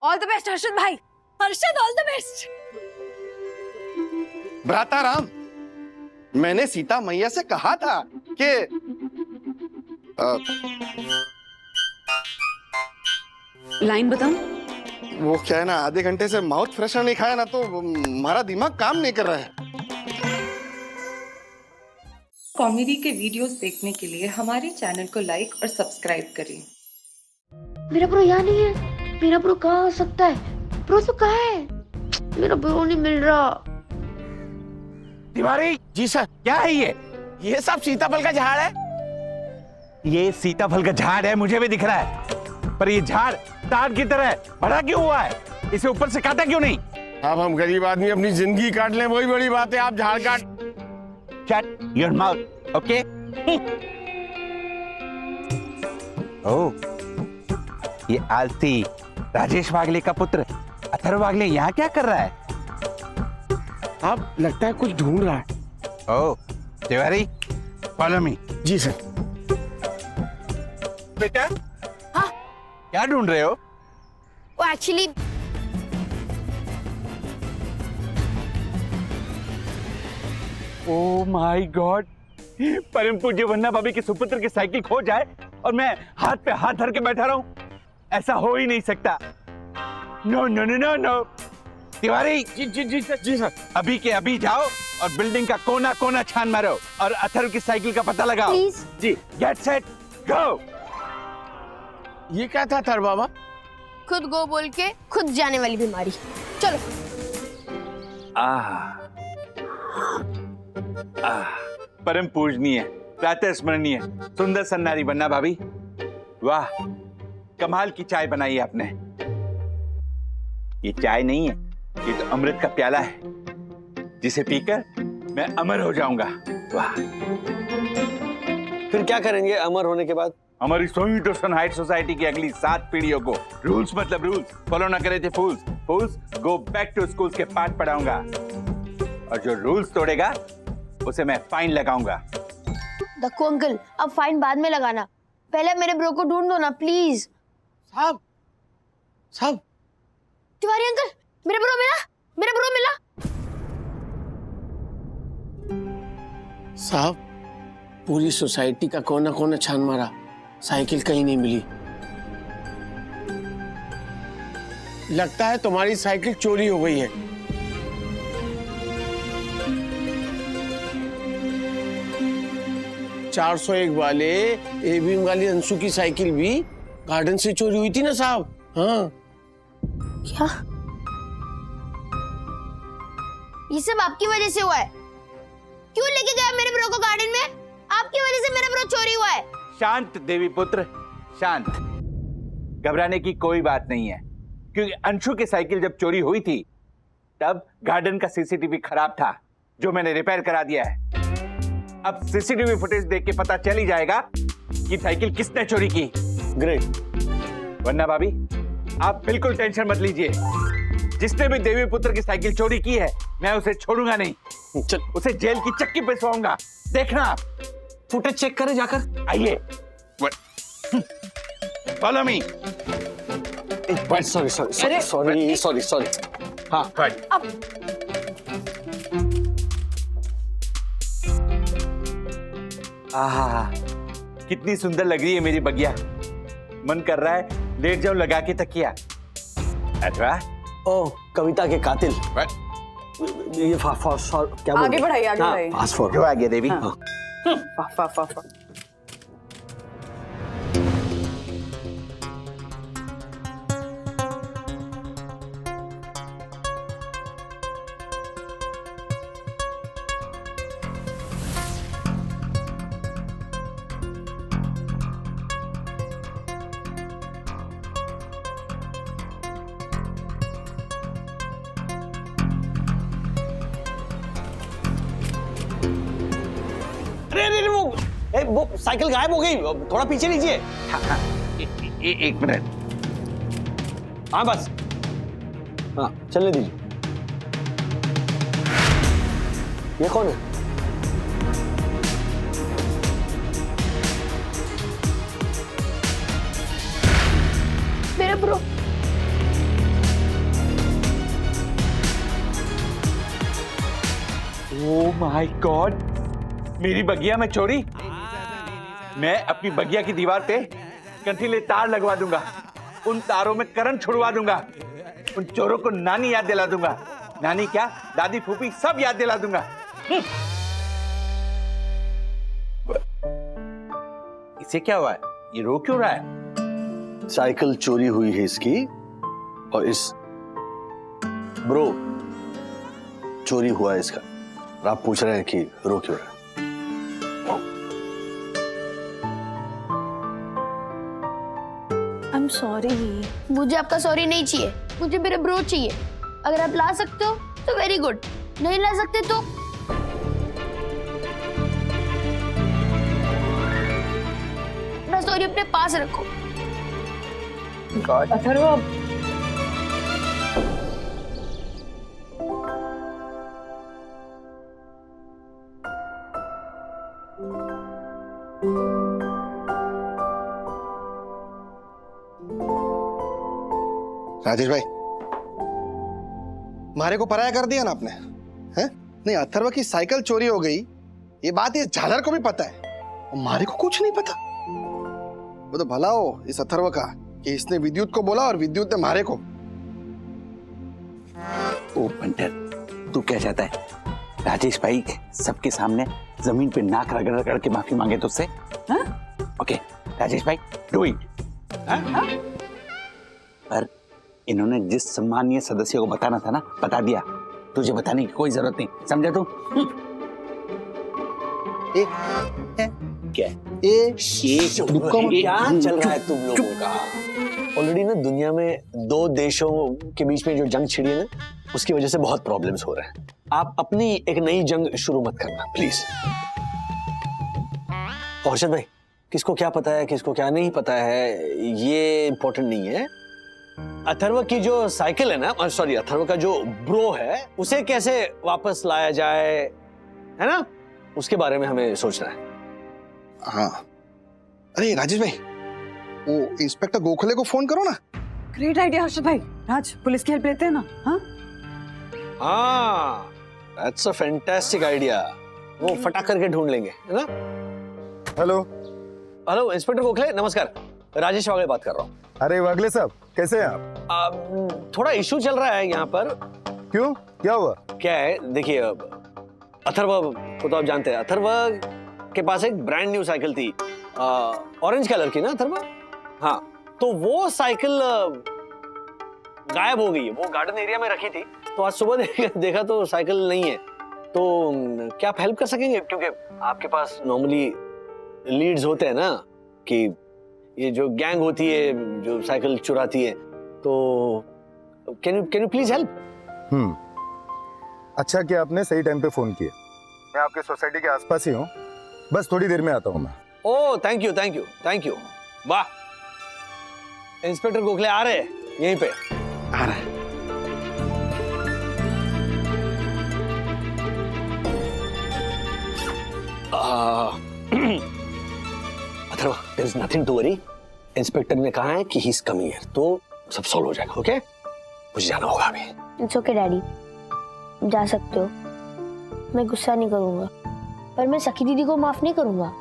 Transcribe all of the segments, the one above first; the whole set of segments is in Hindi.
ऑल द बेस्ट हर्षद भाई। Harshad all the best. भ्राता राम, मैंने सीता मैया से कहा था कि लाइन बताऊं? वो क्या है ना, आधे घंटे से माउथ फ्रेशनर नहीं खाया ना तो हमारा दिमाग काम नहीं कर रहा है। कॉमेडी के वीडियोस देखने के लिए हमारे चैनल को लाइक और सब्सक्राइब करें। मेरा ब्रो यहाँ नहीं है। मेरा ब्रो कहाँ हो सकता है? ब्रो तो कहाँ है? मेरा ब्रो नहीं मिल रहा। तिवारी जी सर। क्या है ये सब सीताफल का झाड़ है। ये सीताफल का झाड़ है, मुझे भी दिख रहा है, पर ये झाड़ तार की तरह बड़ा क्यों हुआ है? इसे ऊपर से काटा क्यों नहीं? अब हम गरीब आदमी अपनी जिंदगी काट लें वही बड़ी बात है, आप झाड़ काट। Shut your mouth, okay? Oh, ये आलसी राजेश वागले का पुत्र अथर्व वागले यहाँ क्या कर रहा है? आप लगता है कुछ ढूंढ रहा है। ओह, तिवारी फॉलो मी। जी सर। बेटा, हाँ? क्या ढूंढ रहे हो? वो एक्चुअली ओह माय गॉड, परम पूज्य वन्ना भाभी की सुपुत्र की साइकिल खो जाए और मैं हाथ पे हाथ धर के बैठा रहूं, ऐसा हो ही नहीं सकता। No no no no no. Tiwari ji sir, अभी के अभी जाओ और बिल्डिंग का कोना कोना छान मारो और अथर्व की साइकिल का पता लगाओ। Please? जी, गेट सेट गो। ये क्या था थर बाबा? खुद गो बोल के खुद जाने वाली बीमारी। चलो। परम पूजनीय, प्रातः स्मरणीय, सुंदर सन्नारी वन्ना भाभी, वाह कमाल की चाय बनाई है आपने। ये चाय नहीं है, ये तो अमृत का प्याला है, जिसे पीकर मैं अमर हो जाऊंगा। वाह। फिर क्या करेंगे अमर होने के बाद? हमारी सोई दर्शन हाइट सोसाइटी की अगली 7 पीढ़ियों को रूल्स मतलब रूल्स फॉलो ना करे थे फूल्स, फूल्स गो बैक टू स्कूल के पाठ पढ़ाऊंगा, और जो रूल्स तोड़ेगा उसे मैं फाइन लगाऊंगा। दक्कू अंकल, अब फाइन बाद में लगाना, पहले मेरे ब्रो को ढूंढ दो ना प्लीज। साहब साहब। तिवारी अंकल, मेरा ब्रो मिला, मेरा ब्रो मिला। साहब, पूरी सोसाइटी का कोना कोना छान मारा, साइकिल कहीं नहीं मिली। लगता है तुम्हारी साइकिल चोरी हो गई है। चार 401 वाले एबीएम वाली अंशु की साइकिल भी गार्डन से चोरी हुई थी ना साहब। हाँ। क्या? ये सब आपकी वजह से हुआ है। क्यों लेके गया मेरे ब्रो को गार्डन में? आपकी वजह से मेरा ब्रो चोरी हुआ है। शांत देवी पुत्र, शांत। घबराने की कोई बात नहीं है, क्योंकि अंशु की साइकिल जब चोरी हुई थी तब गार्डन का सीसीटीवी खराब था, जो मैंने रिपेयर करा दिया है। अब सीसीटीवी फुटेज देख के पता चल ही जाएगा कि साइकिल किसने चोरी की। ग्रेट। वन्ना भाभी, आप बिल्कुल टेंशन मत लीजिए। जिसने भी देवी पुत्र की साइकिल चोरी की है, मैं उसे छोड़ूंगा नहीं। चल, उसे जेल की चक्की पे सुलाऊंगा। देखना आप। फुटेज चेक करें जाकर। आइए, follow me. Sorry sorry sorry sorry sorry. हाँ, आहा, कितनी सुंदर लग रही है मेरी बगिया। मन कर रहा है लेट जाऊं लगा के तकिया। अथवा ओह, कविता के कातिल। ये क्या आगे बढ़ाइए, आगे बढ़ाइए। पास फॉर जो आ गया देवी। वाह वाह वाह वाह। अरे वो साइकिल गायब हो गई, थोड़ा पीछे लीजिए। एक मिनट। हाँ बस, हाँ चलने दीजिए। ये कौन है? मेरा ब्रो माय गॉड, मेरी बगिया में चोरी। मैं अपनी बगिया की दीवार पे कंटीले तार लगवा दूंगा, उन तारों में करंट छुड़वा दूंगा, उन चोरों को नानी याद दिला दूंगा। नानी क्या, दादी फूफी सब याद दिला दूंगा। इसे क्या हुआ है? ये रो क्यों रहा है? साइकिल चोरी हुई है इसकी, और इस ब्रो चोरी हुआ है इसका, और आप पूछ रहे हैं कि रो क्यों रहा है। I am sorry. मुझे आपका सॉरी नहीं चाहिए, मुझे मेरे ब्रो चाहिए। अगर आप ला सकते हो तो वेरी गुड, नहीं ला सकते तो अपना सॉरी अपने पास रखो। अथर्व, राजेश भाई, मारे को पराया कर दिया ना आपने, हैं? नहीं, अथर्व की साइकिल चोरी हो गई ये बात ये झालर को भी पता है, और मारे को कुछ नहीं पता। वो तो भला हो इस अथर्व का कि इसने विद्युत को बोला और विद्युत ने मारे को। ओ पंटर, तू क्या चाहता है? राजेश भाई सबके सामने जमीन पे नाक रगड़ रगड़ के माफी मांगे तुझसे? ओके राजेश भाई, डू इट। पर इन्होंने जिस सम्मानीय सदस्य को बताना था ना, बता दिया। तुझे बताने की कोई जरूरत नहीं, समझा तू? क्या क्या चल रहा है तुम लोगों का? ऑलरेडी ना दुनिया में दो देशों के बीच में जो जंग छिड़ी है ना, उसकी वजह से बहुत प्रॉब्लम्स हो रहे हैं। आप अपनी एक नई जंग शुरू मत करना प्लीज। हर्षद भाई, किसको क्या पता है किसको क्या नहीं पता है ये इंपॉर्टेंट नहीं है। अथर्व की जो साइकिल है ना, सॉरी अथर्व का जो ब्रो है, उसे कैसे वापस लाया जाए, है ना, उसके बारे में हमें सोचना है। हाँ, अरे राजेश भाई, वो इंस्पेक्टर गोखले को फोन करो ना। ग्रेट आइडिया हर्षद भाई। राज, पुलिस की हेल्प लेते हैं ना? हाँ, दैट्स अ फैंटास्टिक आइडिया। वो फटाक करके ढूंढ लेंगे, है ना। हेलो हेलो इंस्पेक्टर गोखले, नमस्कार, राजेश वागले बात कर रहा हूँ। अरे वागले साहब, कैसे हैं आप? थोड़ा इशू चल रहा है यहाँ पर। क्यों, क्या हुआ? क्या है, देखिए अथर्व को तो आप जानते हैं, अथर्व के पास एक ब्रांड न्यू साइकिल थी, ऑरेंज कलर की ना अथर्व। हाँ, तो वो साइकिल गायब हो गई है। वो गार्डन एरिया में रखी थी, तो आज सुबह देखा तो साइकिल नहीं है। तो क्या आप हेल्प कर सकेंगे? क्योंकि आपके पास नॉर्मली लीड्स होते हैं ना, कि ये जो गैंग होती है जो साइकिल चुराती है, तो कैन यू प्लीज हेल्प? अच्छा किया आपने सही टाइम पे फोन किया। मैं आपके सोसाइटी के आसपास ही हूँ, बस थोड़ी देर में आता हूँ मैं। Oh thank you thank you thank you. वाह, इंस्पेक्टर गोखले आ रहे हैं, यहीं पे आ रहा है। Atharva, there is nothing to worry. Inspector ने कहा है कि ही इज कमिंग हियर, तो सब सॉल्व हो जाएगा। ओके, मुझे जाना होगा अभी। इट्स ओके डैडी, जा सकते हो। मैं गुस्सा नहीं करूंगा, पर मैं सखी दीदी को माफ नहीं करूंगा।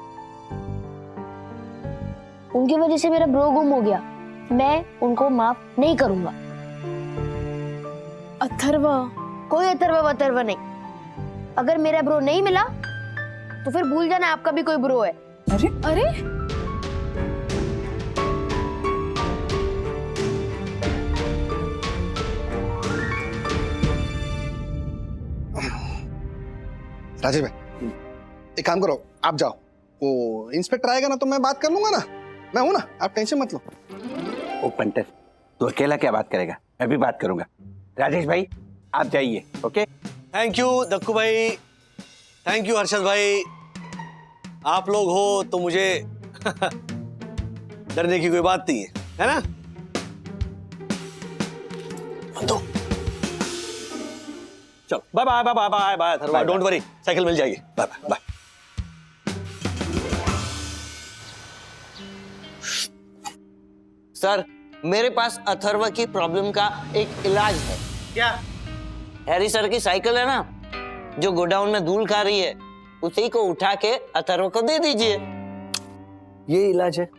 उनकी वजह से मेरा ब्रो गुम हो गया, मैं उनको माफ नहीं करूंगा। अथर्व, कोई अथर्व नहीं। अगर मेरा ब्रो नहीं मिला तो फिर भूल जाना आपका भी कोई ब्रो है। अरे अरे, राजेश भाई, एक काम करो, आप जाओ, वो इंस्पेक्टर आएगा ना तो मैं बात कर लूंगा ना, मैं हूं ना, आप टेंशन मत लो। ओ पंटर, तू अकेला क्या बात करेगा? मैं भी बात करूंगा। राजेश भाई आप जाइए। ओके, थैंक यू दक्कू भाई, थैंक यू हर्षद भाई। आप लोग हो तो मुझे डरने की कोई बात नहीं है ना। तो चलो, bye bye bye bye bye bye Atharva, don't worry, cycle मिल जाएगी। Bye bye bye. सर, मेरे पास अथर्व की प्रॉब्लम का एक इलाज है। क्या? हैरी सर की साइकिल है ना, जो गोडाउन में धूल खा रही है उसी को उठा के अथर्व को दे दीजिए। ये इलाज है?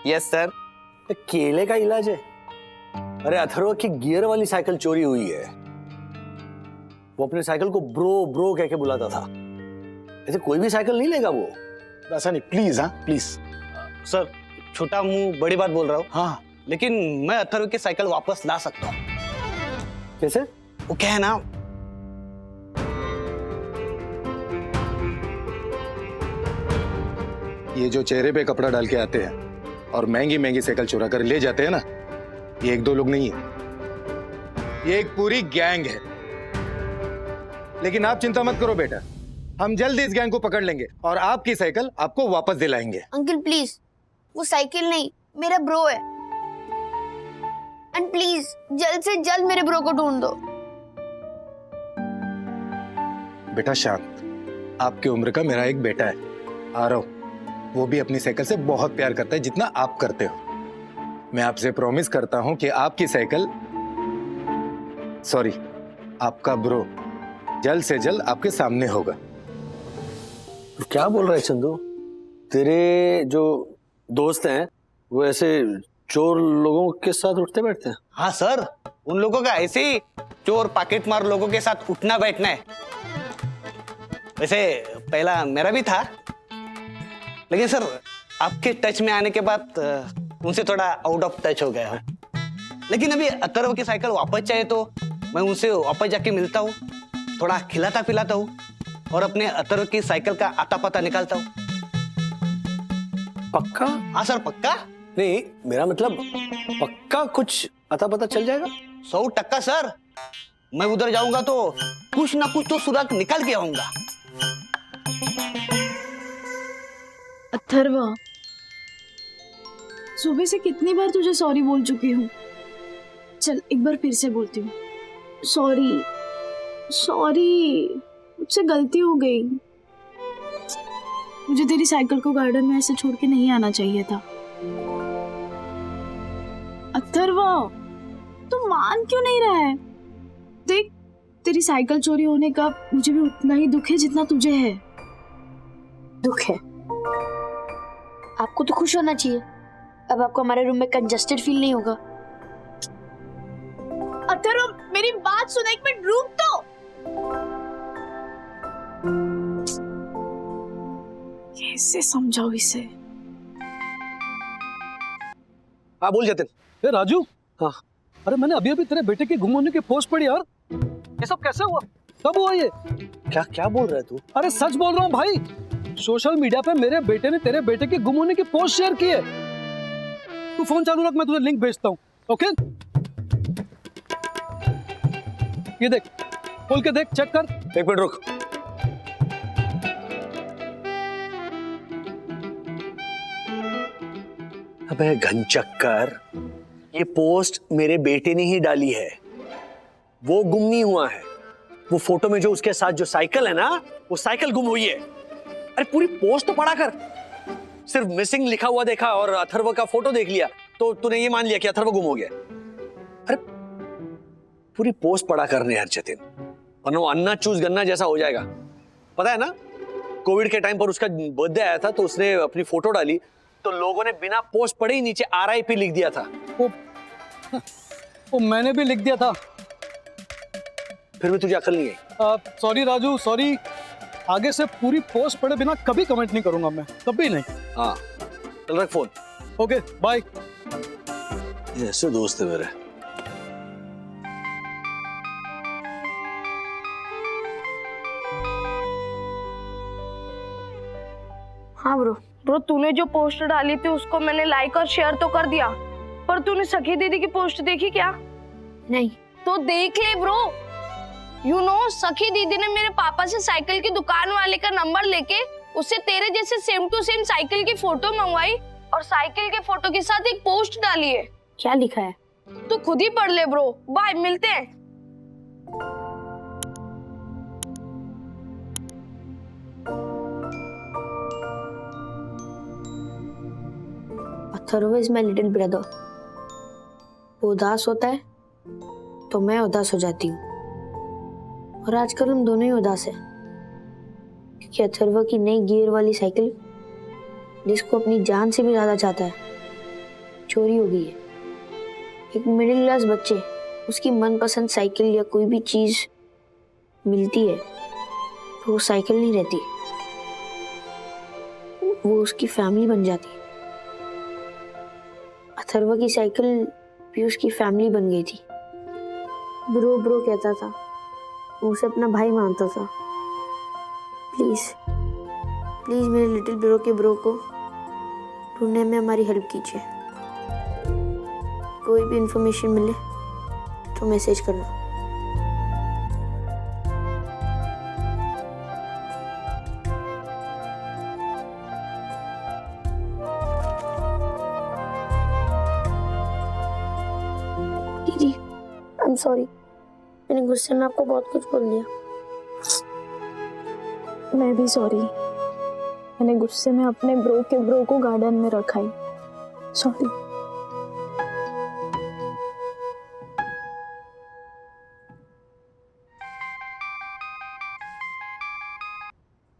Yes sir. ये केले का इलाज है? अरे अथर्व की गियर वाली साइकिल चोरी हुई है। वो अपने साइकिल को ब्रो ब्रो कह के बुलाता था। ऐसे कोई भी साइकिल नहीं लेगा वो। ऐसा नहीं, प्लीज। हाँ प्लीज। सर छोटा मुंह बड़ी बात बोल रहा हूँ, हाँ लेकिन मैं अथर्व की साइकिल वापस ला सकता हूँ। कैसे? वो क्या है ना, ये जो चेहरे पे कपड़ा डाल के आते हैं और महंगी महंगी साइकिल चुरा कर ले जाते हैं ना, ये एक दो लोग नहीं है, ये एक पूरी गैंग है। लेकिन आप चिंता मत करो बेटा, हम जल्द इस गैंग को पकड़ लेंगे और आपकी साइकिल आपको वापस दिलाएंगे। अंकल प्लीज, वो साइकिल नहीं, मेरा ब्रो है। एंड प्लीज जल्द से जल्द मेरे ब्रो को ढूंढ दो। बेटा शांत, आपकी उम्र का मेरा एक बेटा है आरव, वो भी अपनी साइकिल से बहुत प्यार करता है जितना आप करते हो। मैं आपसे प्रॉमिस करता हूं कि आपकी साइकिल, सॉरी आपका ब्रो, जल्द से जल्द आपके सामने होगा। क्या बोल रहा है चंदू? तेरे जो दोस्त हैं वो ऐसे चोर लोगों के साथ उठते बैठते हैं? हाँ सर, उन लोगों का ऐसे ही चोर पॉकेट मार लोगों के साथ उठना बैठना है। वैसे पहला मेरा भी था, लेकिन सर आपके टच में आने के बाद उनसे थोड़ा आउट ऑफ टच हो गया हूँ। लेकिन अभी अथर्व की साइकिल वापस चाहिए तो मैं उनसे वापस जाके मिलता हूँ, थोड़ा खिलाता पिलाता हूँ और अपने अथर्व की साइकिल का आता पता निकालता हूँ। पक्का? हाँ सर पक्का। नहीं, मेरा मतलब पक्का कुछ अता पता चल जाएगा? 100% सर, मैं उधर जाऊंगा तो कुछ ना कुछ तो सुराग निकाल के आऊंगा। अथर्वा, सुबह से कितनी बार तुझे सॉरी बोल चुकी हूँ। चल एक बार फिर से बोलती हूँ, सॉरी सॉरी, मुझसे गलती हो गई। मुझे तेरी साइकिल को गार्डन में ऐसे छोड़ के नहीं आना चाहिए था। अथर्वा, तू मान क्यों नहीं रहा है? देख, तेरी साइकिल चोरी होने का मुझे भी उतना ही दुख है जितना तुझे है। दुख है? आपको तो खुश होना चाहिए, अब आपको हमारे रूम में कंजस्टेड फील नहीं होगा। अथर्व, मेरी बात सुन, एक मिनट रुक तो। कैसे समझाओ इसे? हाँ बोल जाते। ए राजू, हाँ अरे मैंने अभी अभी तेरे बेटे के गुम होने की पोस्ट पढ़ी यार। ये सब कैसे हुआ? कब हुआ ये? क्या क्या बोल रहा है तू? अरे सच बोल रहा हूँ भाई, सोशल मीडिया पे मेरे बेटे ने तेरे बेटे के गुम होने की पोस्ट शेयर की है। तू फोन चालू रख, मैं तुझे लिंक भेजता हूँ। ओके, ये देख, खोल के देख, चेक कर। एक मिनट रुक। अबे घनचक्कर, ये पोस्ट मेरे बेटे ने ही डाली है, वो गुम नहीं हुआ है। वो फोटो में जो उसके साथ जो साइकिल है ना, वो साइकिल गुम हुई है। अरे पूरी पोस्ट तो पढ़ा कर, सिर्फ मिसिंग लिखा हुआ देखा और अथर्व का फोटो देख लिया तो तूने ये मान लिया कि अथर्व गुम हो गया। अरे पूरी पोस्ट पढ़ा करने यार जतिन, वरना वो अन्ना चूज गन्ना जैसा हो जाएगा। पता है ना, कोविड के टाइम पर उसका बर्थडे आया था तो उसने अपनी फोटो डाली तो लोगों ने बिना पोस्ट पढ़े ही नीचे RIP लिख दिया था। वो मैंने भी लिख दिया था, फिर भी तुझे अकल नहीं आई। Sorry Raju, sorry. आगे से पूरी पोस्ट पढ़े बिना कभी कमेंट नहीं करूंगा मैं, कभी नहीं। हाँ चल रख फोन। Okay bye. ऐसे दोस्त है मेरे। हाँ ब्रो, तूने जो पोस्ट डाली थी उसको मैंने लाइक और शेयर तो कर दिया, पर तूने सखी दीदी की पोस्ट देखी क्या? नहीं। तो देख ले ब्रो। यू नो, सखी दीदी ने मेरे पापा से साइकिल की दुकान वाले का नंबर लेके उससे तेरे जैसे सेम टू सेम साइकिल की फोटो मंगवाई और साइकिल के फोटो के साथ एक पोस्ट डाली है। क्या लिखा है? तू खुद ही पढ़ ले ब्रो। बाय, मिलते हैं। Atharva is my little brother. वो उदास होता है तो मैं उदास हो जाती हूँ, और आजकल हम दोनों ही उदास हैं। क्योंकि अथर्वा की नई गियर वाली साइकिल, जिसको अपनी जान से भी ज्यादा चाहता है, चोरी हो गई है। एक मिडिल क्लास बच्चे उसकी मनपसंद साइकिल या कोई भी चीज मिलती है तो वो साइकिल नहीं रहती, वो उसकी फैमिली बन जाती है। अथर्वा की साइकिल भी उसकी फैमिली बन गई थी। ब्रो ब्रो कहता था, वो उसे अपना भाई मानता था। प्लीज प्लीज मेरे लिटिल ब्रो के ब्रो को ढूंढने में हमारी हेल्प कीजिए। कोई भी इंफॉर्मेशन मिले तो मैसेज करना। दीदी, आई एम सॉरी, मैंने गुस्से में आपको बहुत कुछ बोल दिया। मैं भी सॉरी, मैंने गुस्से में अपने ब्रो के ब्रो को गार्डन में रखा ही। सॉरी।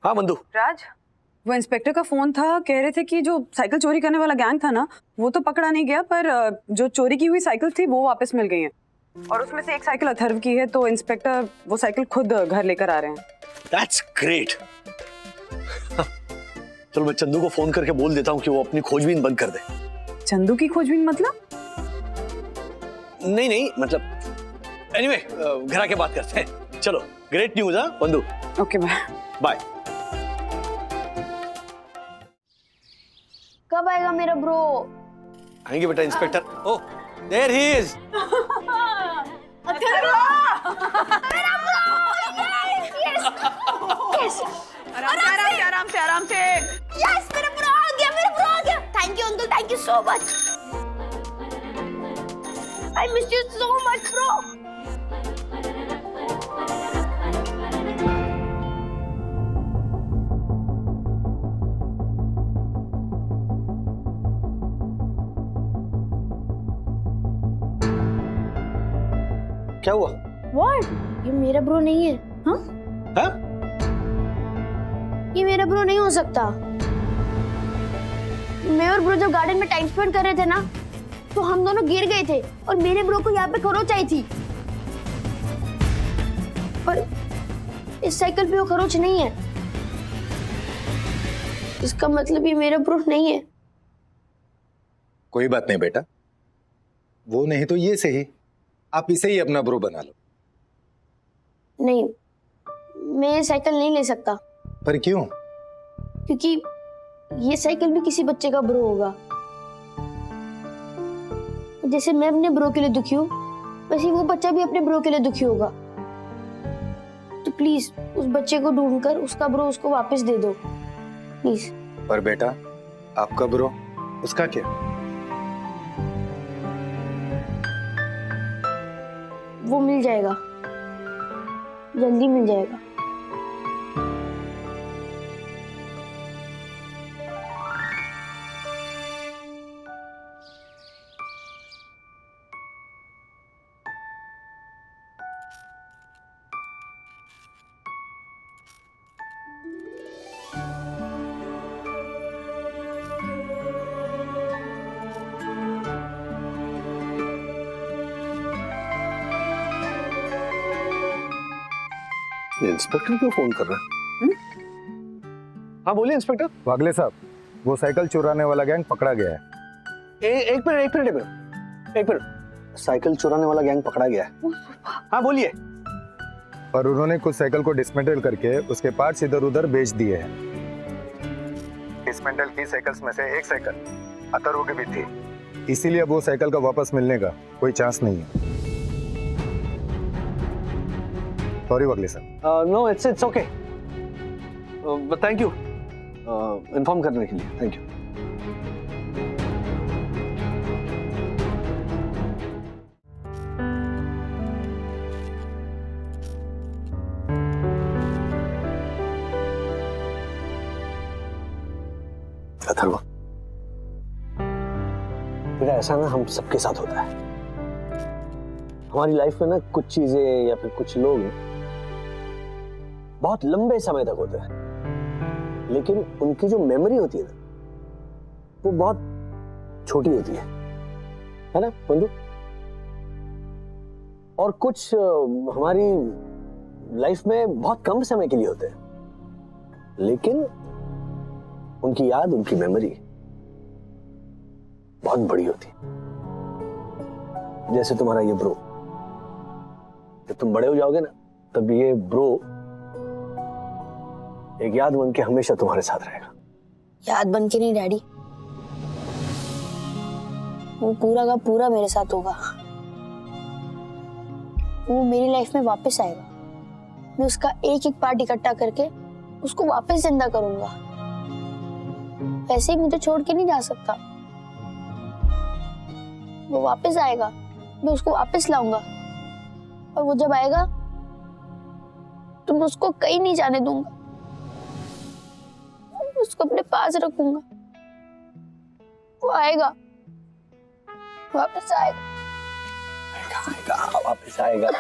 हाँ बंधु। राज, वो इंस्पेक्टर का फोन था, कह रहे थे कि जो साइकिल चोरी करने वाला गैंग था ना, वो तो पकड़ा नहीं गया, पर जो चोरी की हुई साइकिल थी वो वापस मिल गई है। और उसमें से एक साइकिल अथर्व की है, तो इंस्पेक्टर वो साइकिल खुद घर लेकर आ रहे हैं। That's great. चलो मैं चंदू को फोन करके बोल देता हूँ कि वो अपनी खोजबीन बंद कर दे। चंदू की खोजबीन मतलब? नहीं मतलब anyway, घर आके बात करते हैं। चलो, ग्रेट न्यूज़ हाँ बंधु। Okay bye. बाय। कब आएगा मेरा ब्रो? आएंगे बेटा inspector. Oh, there he is. आराम से। यस, मेरा ब्रो आ गया। Thank you uncle, thank you so much. I miss you so much bro. क्या हुआ? व्हाट? ये मेरा ब्रो नहीं है। हाँ? हाँ? ये मेरा ब्रो नहीं हो सकता। मैं और ब्रो जब गार्डन में टाइम स्पेंड कर रहे थे ना, तो हम दोनों गिर गए थे और मेरे ब्रो को यहाँ पे खरोच आई थी। और इस साइकिल पे वो खरोच नहीं है। इसका मतलब ये मेरा ब्रो नहीं है। कोई बात नहीं बेटा, वो नहीं तो ये सही, आप इसे ही अपना ब्रो बना लो। नहीं, मैं ये साइकिल नहीं ले सकता। पर क्यों? क्योंकि ये साइकिल भी किसी बच्चे का ब्रो होगा। जैसे मैं अपने ब्रो के लिए दुखी हूँ, वैसे वो बच्चा भी अपने ब्रो के लिए दुखी होगा। तो प्लीज उस बच्चे को ढूंढकर उसका ब्रो उसको वापस दे दो, प्लीज। पर बेटा, आपका ब्रो, उसका क्या? वो मिल जाएगा, जल्दी मिल जाएगा। इंस्पेक्टर क्यों फोन कर रहा है? हाँ बोलिए इंस्पेक्टर। वागले साहब, वो साइकिल चुराने वाला गैंग पकड़ा गया है। एक मिनट। साइकिल चुराने वाला गैंग पकड़ा गया है। हाँ बोलिए। पर उन्होंने कुछ साइकिल को डिसमेंटल करके उसके पार्ट्स इधर उधर बेच दिए हैं। डिसमेंटल की साइकिल्स में से एक साइकिल अथर्व की भी थी, इसीलिए अब वो साइकिल का वापस मिलने का कोई चांस नहीं है। सॉरी वागले साहब। No it's okay. Thank you inform करने के लिए। Thank you. अथर्व, बेटा ऐसा ना हम सबके साथ होता है। हमारी लाइफ में ना कुछ चीजें या फिर कुछ लोग बहुत लंबे समय तक होते हैं। लेकिन उनकी जो मेमोरी होती है ना वो बहुत छोटी होती है ना बंधु? और कुछ हमारी लाइफ में बहुत कम समय के लिए होते हैं, लेकिन उनकी याद, उनकी मेमोरी बहुत बड़ी होती है। जैसे तुम्हारा ये ब्रो, जब तुम बड़े हो जाओगे ना तब ये ब्रो एक याद बन के हमेशा तुम्हारे साथ रहेगा। याद बन के नहीं डैडी, वो पूरा का पूरा मेरे साथ होगा। वो मेरी लाइफ में वापस आएगा। मैं उसका एक एक पार्ट इकट्ठा करके उसको वापस जिंदा करूंगा। ऐसे ही मुझे छोड़ के नहीं जा सकता। वो वापस आएगा, मैं उसको वापस लाऊंगा, और वो जब आएगा तो मैं उसको कहीं नहीं जाने दूंगा। मैं उसको अपने पास रखूंगा। वो आएगा, वापस आएगा। आएगा, वापस आएगा।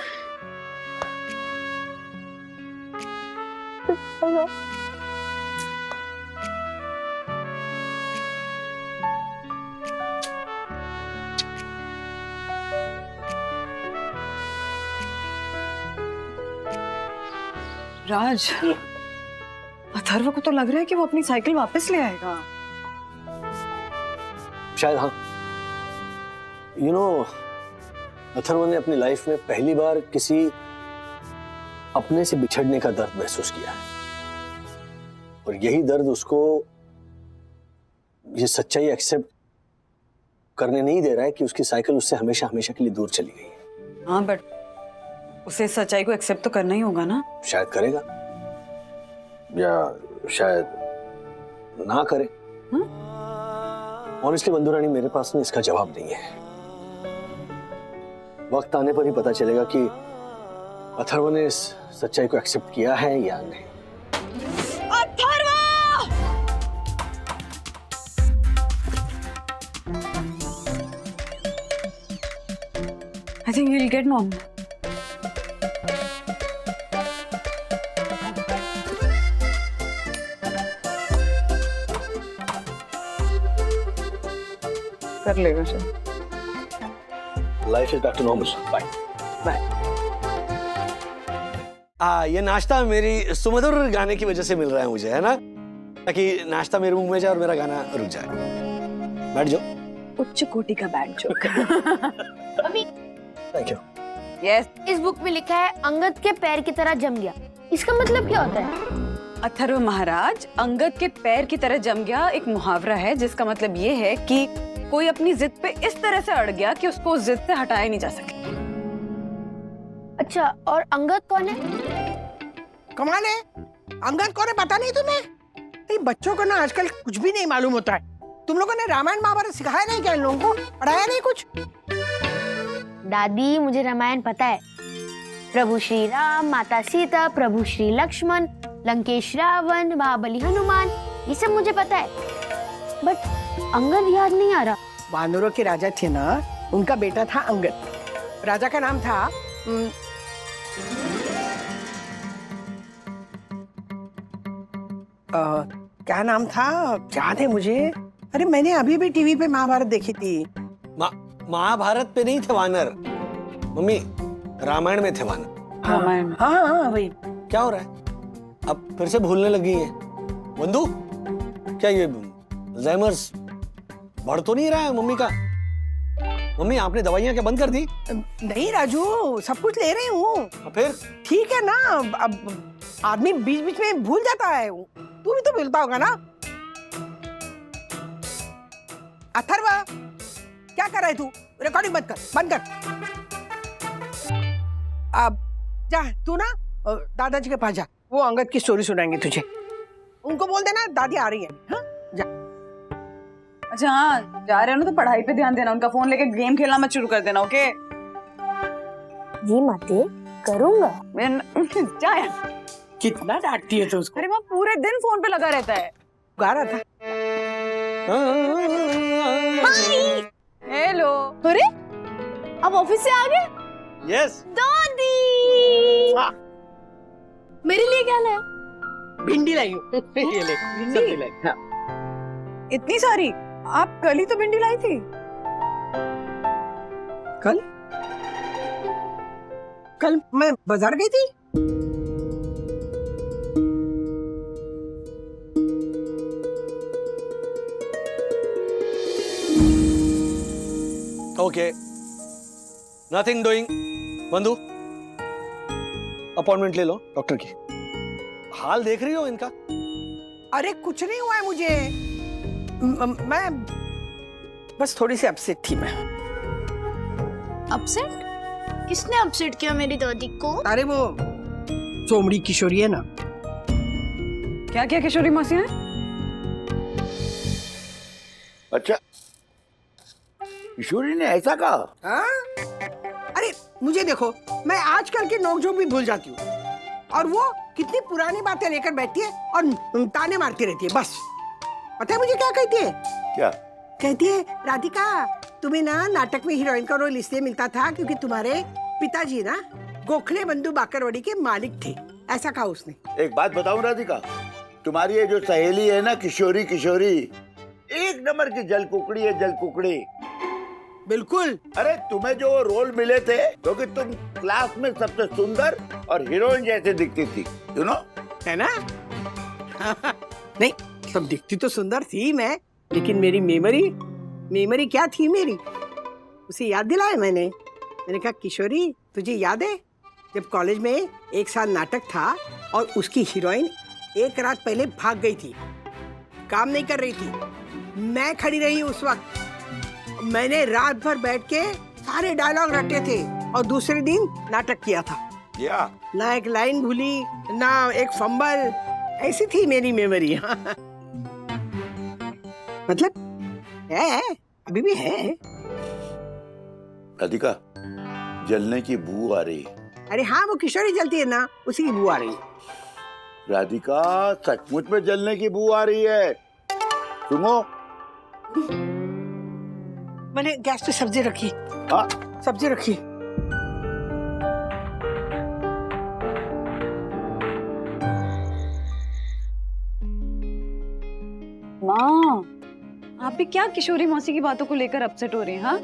राज, अथर्व को तो लग रहा है कि वो अपनी साइकिल वापस ले आएगा। शायद हाँ। यू नो, अथर्व ने अपनी लाइफ में पहली बार किसी अपने से बिछड़ने का दर्द महसूस किया है, और यही दर्द उसको ये सच्चाई एक्सेप्ट करने नहीं दे रहा है कि उसकी साइकिल उससे हमेशा हमेशा के लिए दूर चली गई है। हाँ, बट उसे सच्चाई को एक्सेप्ट तो करना ही होगा ना। शायद करेगा या शायद ना करे। ऑनेस्टली बंधु रानी, मेरे पास में इसका जवाब नहीं है। वक्त आने पर ही पता चलेगा कि अथर्व ने इस सच्चाई को एक्सेप्ट किया है या नहीं। Atharva! I think you'll get mom. कर लेगा शायद। Life is back to normal. Bye bye. ये नाश्ता मेरी सुमधुर गाने की वजह से मिल रहा है मुझे, है ना, ताकि नाश्ता मेरे मुंह में जाए और मेरा गाना रुक जाए। बैठ जाओ। उच्च कोटि का बैड जोक। अभी थैंक यू। यस। इस बुक में लिखा है अंगद के पैर की तरह जम गया। इसका मतलब क्या होता है? अथर्व महाराज, अंगद के पैर की तरह जम गया एक मुहावरा है जिसका मतलब ये है कि कोई अपनी जिद पे इस तरह से अड़ गया कि उसको उस जिद से हटाया नहीं जा सके। अच्छा, और अंगद कौन है? कमाल है, अंगद कौन है पता नहीं तुम्हें? नहीं, बच्चों को ना आजकल कुछ भी नहीं मालूम होता है। तुम लोगों ने रामायण महाभारत सिखाया नहीं क्या इन लोगों को? पढ़ाया नहीं कुछ? दादी, मुझे रामायण पता है। प्रभु श्री राम, माता सीता, प्रभु श्री लक्ष्मण, लंकेश रावण, महाबली हनुमान, ये सब मुझे पता है, बट अंगद याद नहीं आ रहा। वानरों के राजा थे ना, उनका बेटा था अंगद। राजा का नाम था क्या नाम था, याद है मुझे। अरे मैंने अभी भी टीवी पे महाभारत देखी थी। महाभारत पे नहीं थे वानर मम्मी, रामायण में थे वानर। रामायण? हाँ वही। क्या हो रहा है? अब फिर से भूलने लगी है बंधु? क्या ये अल्जाइमर्स बढ़ तो नहीं रहा है मम्मी का? मम्मी, आपने दवाइयां क्या बंद कर दी? नहीं राजू, सब कुछ ले रही हूँ। फिर ठीक है ना, अब आदमी बीच बीच में भूल जाता है। तू भी तो भूलता होगा ना। अथर्व, क्या कर रहा है तू? रिकॉर्डिंग बंद कर, बंद कर। अब जा तू ना दादाजी के पास जा, वो अंगद की स्टोरी सुनाएंगे तुझे। उनको बोल देना दादी आ रही है। हाँ जा। अच्छा हाँ, जा रहे हो ना तो पढ़ाई पे ध्यान देना। उनका फोन लेके गेम खेलना मत शुरू कर देना, ओके? जी माते, करूंगा। जा यार। कितना डांटती है तो उसको। अरे वो पूरे दिन फोन पे लगा रहता है। गा रहा था। हेलो। अरे अब ऑफिस से आ गए? यस। दादी, मेरे लिए क्या लाया? भिंडी लाई हूँ। ये ले, सब्जी लाई। हाँ। इतनी सारी? आप कल ही तो भिंडी लाई थी। कल मैं बाजार गई थी। Okay, nothing doing. बंधु, अपॉइंटमेंट ले लो डॉक्टर की। हाल देख रही हो इनका? अरे कुछ नहीं हुआ है मुझे। मैं बस थोड़ी सी अपसेट थी मैं। अपसेट? किसने अपसेट किया मेरी दादी को? अरे वो चोमड़ी किशोरी है ना। क्या किया किशोरी मौसी ने? अच्छा, किशोरी ने ऐसा कहा? हाँ? अरे मुझे देखो, मैं आजकल के नोकझोंक भी भूल जाती हूँ, और वो कितनी पुरानी बातें लेकर बैठती है और ताने मारती रहती है। बस पता है मुझे क्या कहती है? क्या कहती है? राधिका, तुम्हें ना नाटक में हीरोइन का रोल इसलिए मिलता था क्योंकि तुम्हारे पिताजी ना गोखले बंधु बाकरवाड़ी के मालिक थे। ऐसा कहा उसने। एक बात बताऊं राधिका, तुम्हारी ये जो सहेली है ना किशोरी, किशोरी एक नंबर की जल कुकड़ी है, जल कुकड़ी। बिल्कुल। अरे तुम्हें जो रोल मिले थे क्योंकि तुम क्लास में सबसे सुंदर और हीरोइन जैसे दिखती थी, यू नो, है ना? नहीं, सब दिखती तो सुंदर थी मैं, लेकिन मेरी मेमोरी क्या थी मेरी, उसे याद दिलाया मैंने। मैंने कहा किशोरी, तुझे याद है जब कॉलेज में एक साल नाटक था और उसकी हीरोइन एक रात पहले भाग गई थी, काम नहीं कर रही थी, मैं खड़ी रही उस वक्त। मैंने रात भर बैठ के सारे डायलॉग रटे थे और दूसरे दिन नाटक किया था। ना एक लाइन भूली, ना एक फंबल। ऐसी थी मेरी मेमोरी। मतलब है, अभी भी है। राधिका, जलने की बू आ रही है। अरे हाँ, वो किशोरी जलती है ना, उसी की बू आ रही है। राधिका, सचमुच में जलने की बू आ रही है। सुनो, मैंने गैस पे सब्जी रखी। हाँ? सब्जी रखी। माँ, आप भी क्या किशोरी मौसी की बातों को लेकर अपसेट हो रही हैं? हाँ,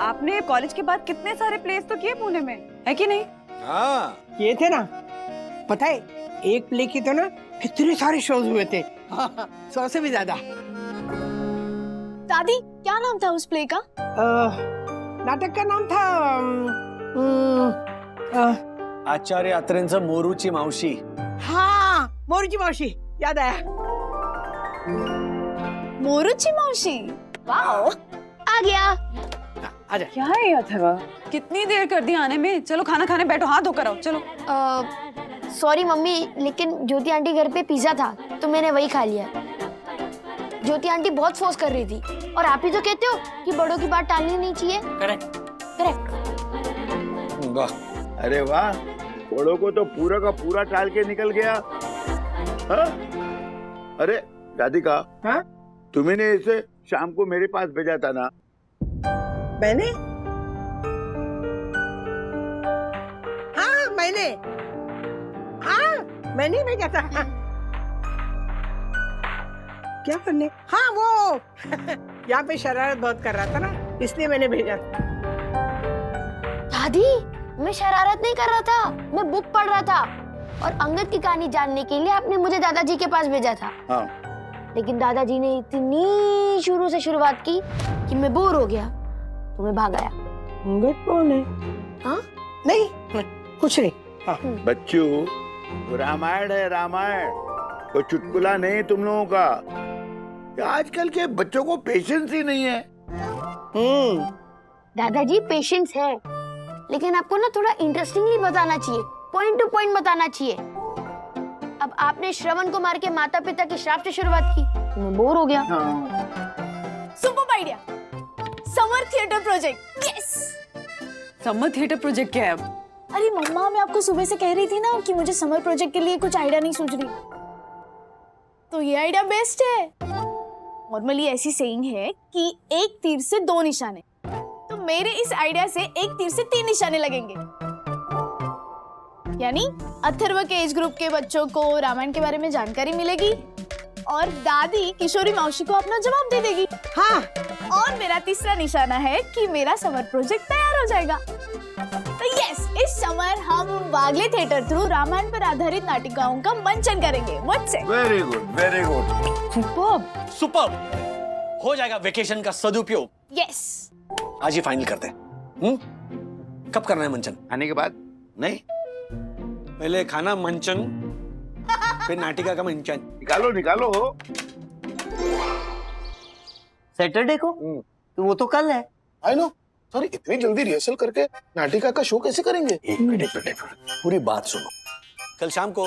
आपने कॉलेज के बाद कितने सारे प्लेस तो किए पुणे में, है कि नहीं? हाँ, ये थे ना, पता है एक प्ले की तो ना कितने सारे शोज हुए थे। 100 से भी ज्यादा। दादी, क्या नाम था उस प्ले का? नाटक का नाम था आचार्य अत्रेंचं मोरूची मावशी। हाँ, मोरूची मावशी, याद आया। मोरूची मौसी। वाओ, आ गया। आजा। क्या है ये अथर्वा? कितनी देर कर दी आने में? चलो खाना खाने बैठो, हाथ धोकर आओ। चलो। सॉरी मम्मी, लेकिन ज्योति आंटी घर पे पिज्जा था तो मैंने वही खा लिया। ज्योति आंटी बहुत फोर्स कर रही थी, और आप ही तो कहते हो कि बड़ों की बात टालनी नहीं चाहिए। करेक्ट। वाह, अरे वाह, बड़ों को तो पूरा का पूरा टाल के निकल गया। हाँ? अरे राधिका, हाँ? तुमने इसे शाम को मेरे पास भेजा था ना? मैंने? हाँ, मैंने भेजा था। क्या करने? हाँ, वो यहाँ पे शरारत बहुत कर रहा था ना, इसलिए मैंने भेजा था। दादी, मैं शरारत नहीं कर रहा था, मैं बुक पढ़ रहा था, और अंगद की कहानी जानने के लिए आपने मुझे दादाजी के पास भेजा था। हाँ। लेकिन दादाजी ने इतनी शुरू से शुरुआत की कि मैं बोर हो गया, तो मैं भाग आया। अंगद कौन है? हाँ? नहीं, कुछ नहीं। हाँ। बच्चों, रामायण है रामायण, कोई चुटकुला नहीं तुम लोगों का। आजकल के बच्चों को पेशेंस ही नहीं है। दादाजी, पेशेंस है, लेकिन आपको ना थोड़ा इंटरेस्टिंगली बताना चाहिए, पॉइंट टू पॉइंट बताना चाहिए। अब आपने श्रवण को मार के माता पिता के श्राप से शुरुआत की, तो मैं बोर हो गया। Super idea, summer theatre project. Yes. Summer theatre project क्या है अब? अरे मम्मा, मैं आपको सुबह से कह रही थी ना कि मुझे समर प्रोजेक्ट के लिए कुछ आइडिया नहीं सूझ रही, तो ये आइडिया बेस्ट है। नॉर्मली ऐसी सेइंग है कि एक तीर से 2 निशाने, तो मेरे इस आइडिया से एक तीर से 3 निशाने लगेंगे। यानी अथर्व के एज ग्रुप के बच्चों को रामायण के बारे में जानकारी मिलेगी और दादी किशोरी मौसी को अपना जवाब दे देगी। हाँ, और मेरा तीसरा निशाना है कि मेरा समर प्रोजेक्ट तैयार हो जाएगा। तो यस, इस समर हम वागले थिएटर थ्रू रामायण पर आधारित नाटिकाओं का मंचन करेंगे। What's it? Very good, very good. Superb. Superb. हो जाएगा वेकेशन का सदुपयोग। यस। आज ही फाइनल करते हैं। कब करना है मंचन? आने के बाद? नहीं, पहले खाना मंचन, फिर नाटिका का मंचन। निकालो निकालो। सैटरडे को? तो वो तो कल है। I know. सॉरी, इतनी जल्दी रिहर्सल करके नाटिका का शो कैसे करेंगे? एक मिनट, पूरी बात सुनो। कल शाम को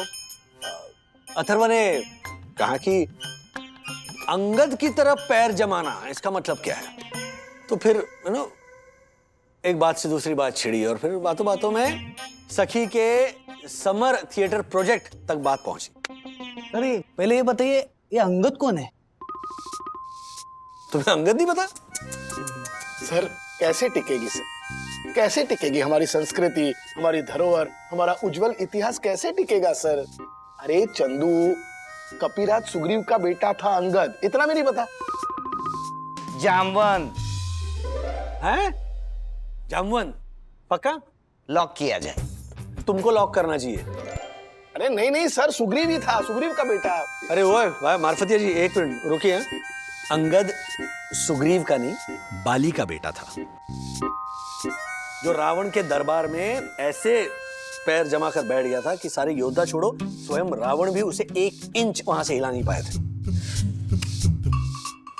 अथर्व ने कहा कि अंगद की तरफ पैर जमाना, इसका मतलब क्या है? तो फिर एक बात से दूसरी बात छिड़ी और फिर बातों बातों में सखी के समर थिएटर प्रोजेक्ट तक बात पहुंची। अरे पहले ये बताइए, ये अंगद कौन है? तुम्हें अंगद नहीं पता? सर, कैसे टिकेगी सर? कैसे टिकेगी हमारी संस्कृति, हमारी धरोहर, हमारा उज्जवल इतिहास कैसे टिकेगा सर? अरे चंदू, कपिराज सुग्रीव का बेटा था अंगद, इतना भी नहीं पता? जामवन है? जामवन पक्का? लॉक किया जाए। तुमको लॉक करना चाहिए। अरे नहीं नहीं सर, सुग्रीव ही था, सुग्रीव का बेटा। अरे वो भाई मार्फतिया जी, एक मिनट रुकिए। अंगद सुग्रीव का नहीं, बाली का बेटा था, जो रावण के दरबार में ऐसे पैर जमा कर बैठ गया था कि सारे योद्धा छोड़ो, स्वयं रावण भी उसे 1 इंच वहां से हिला नहीं पाए थे।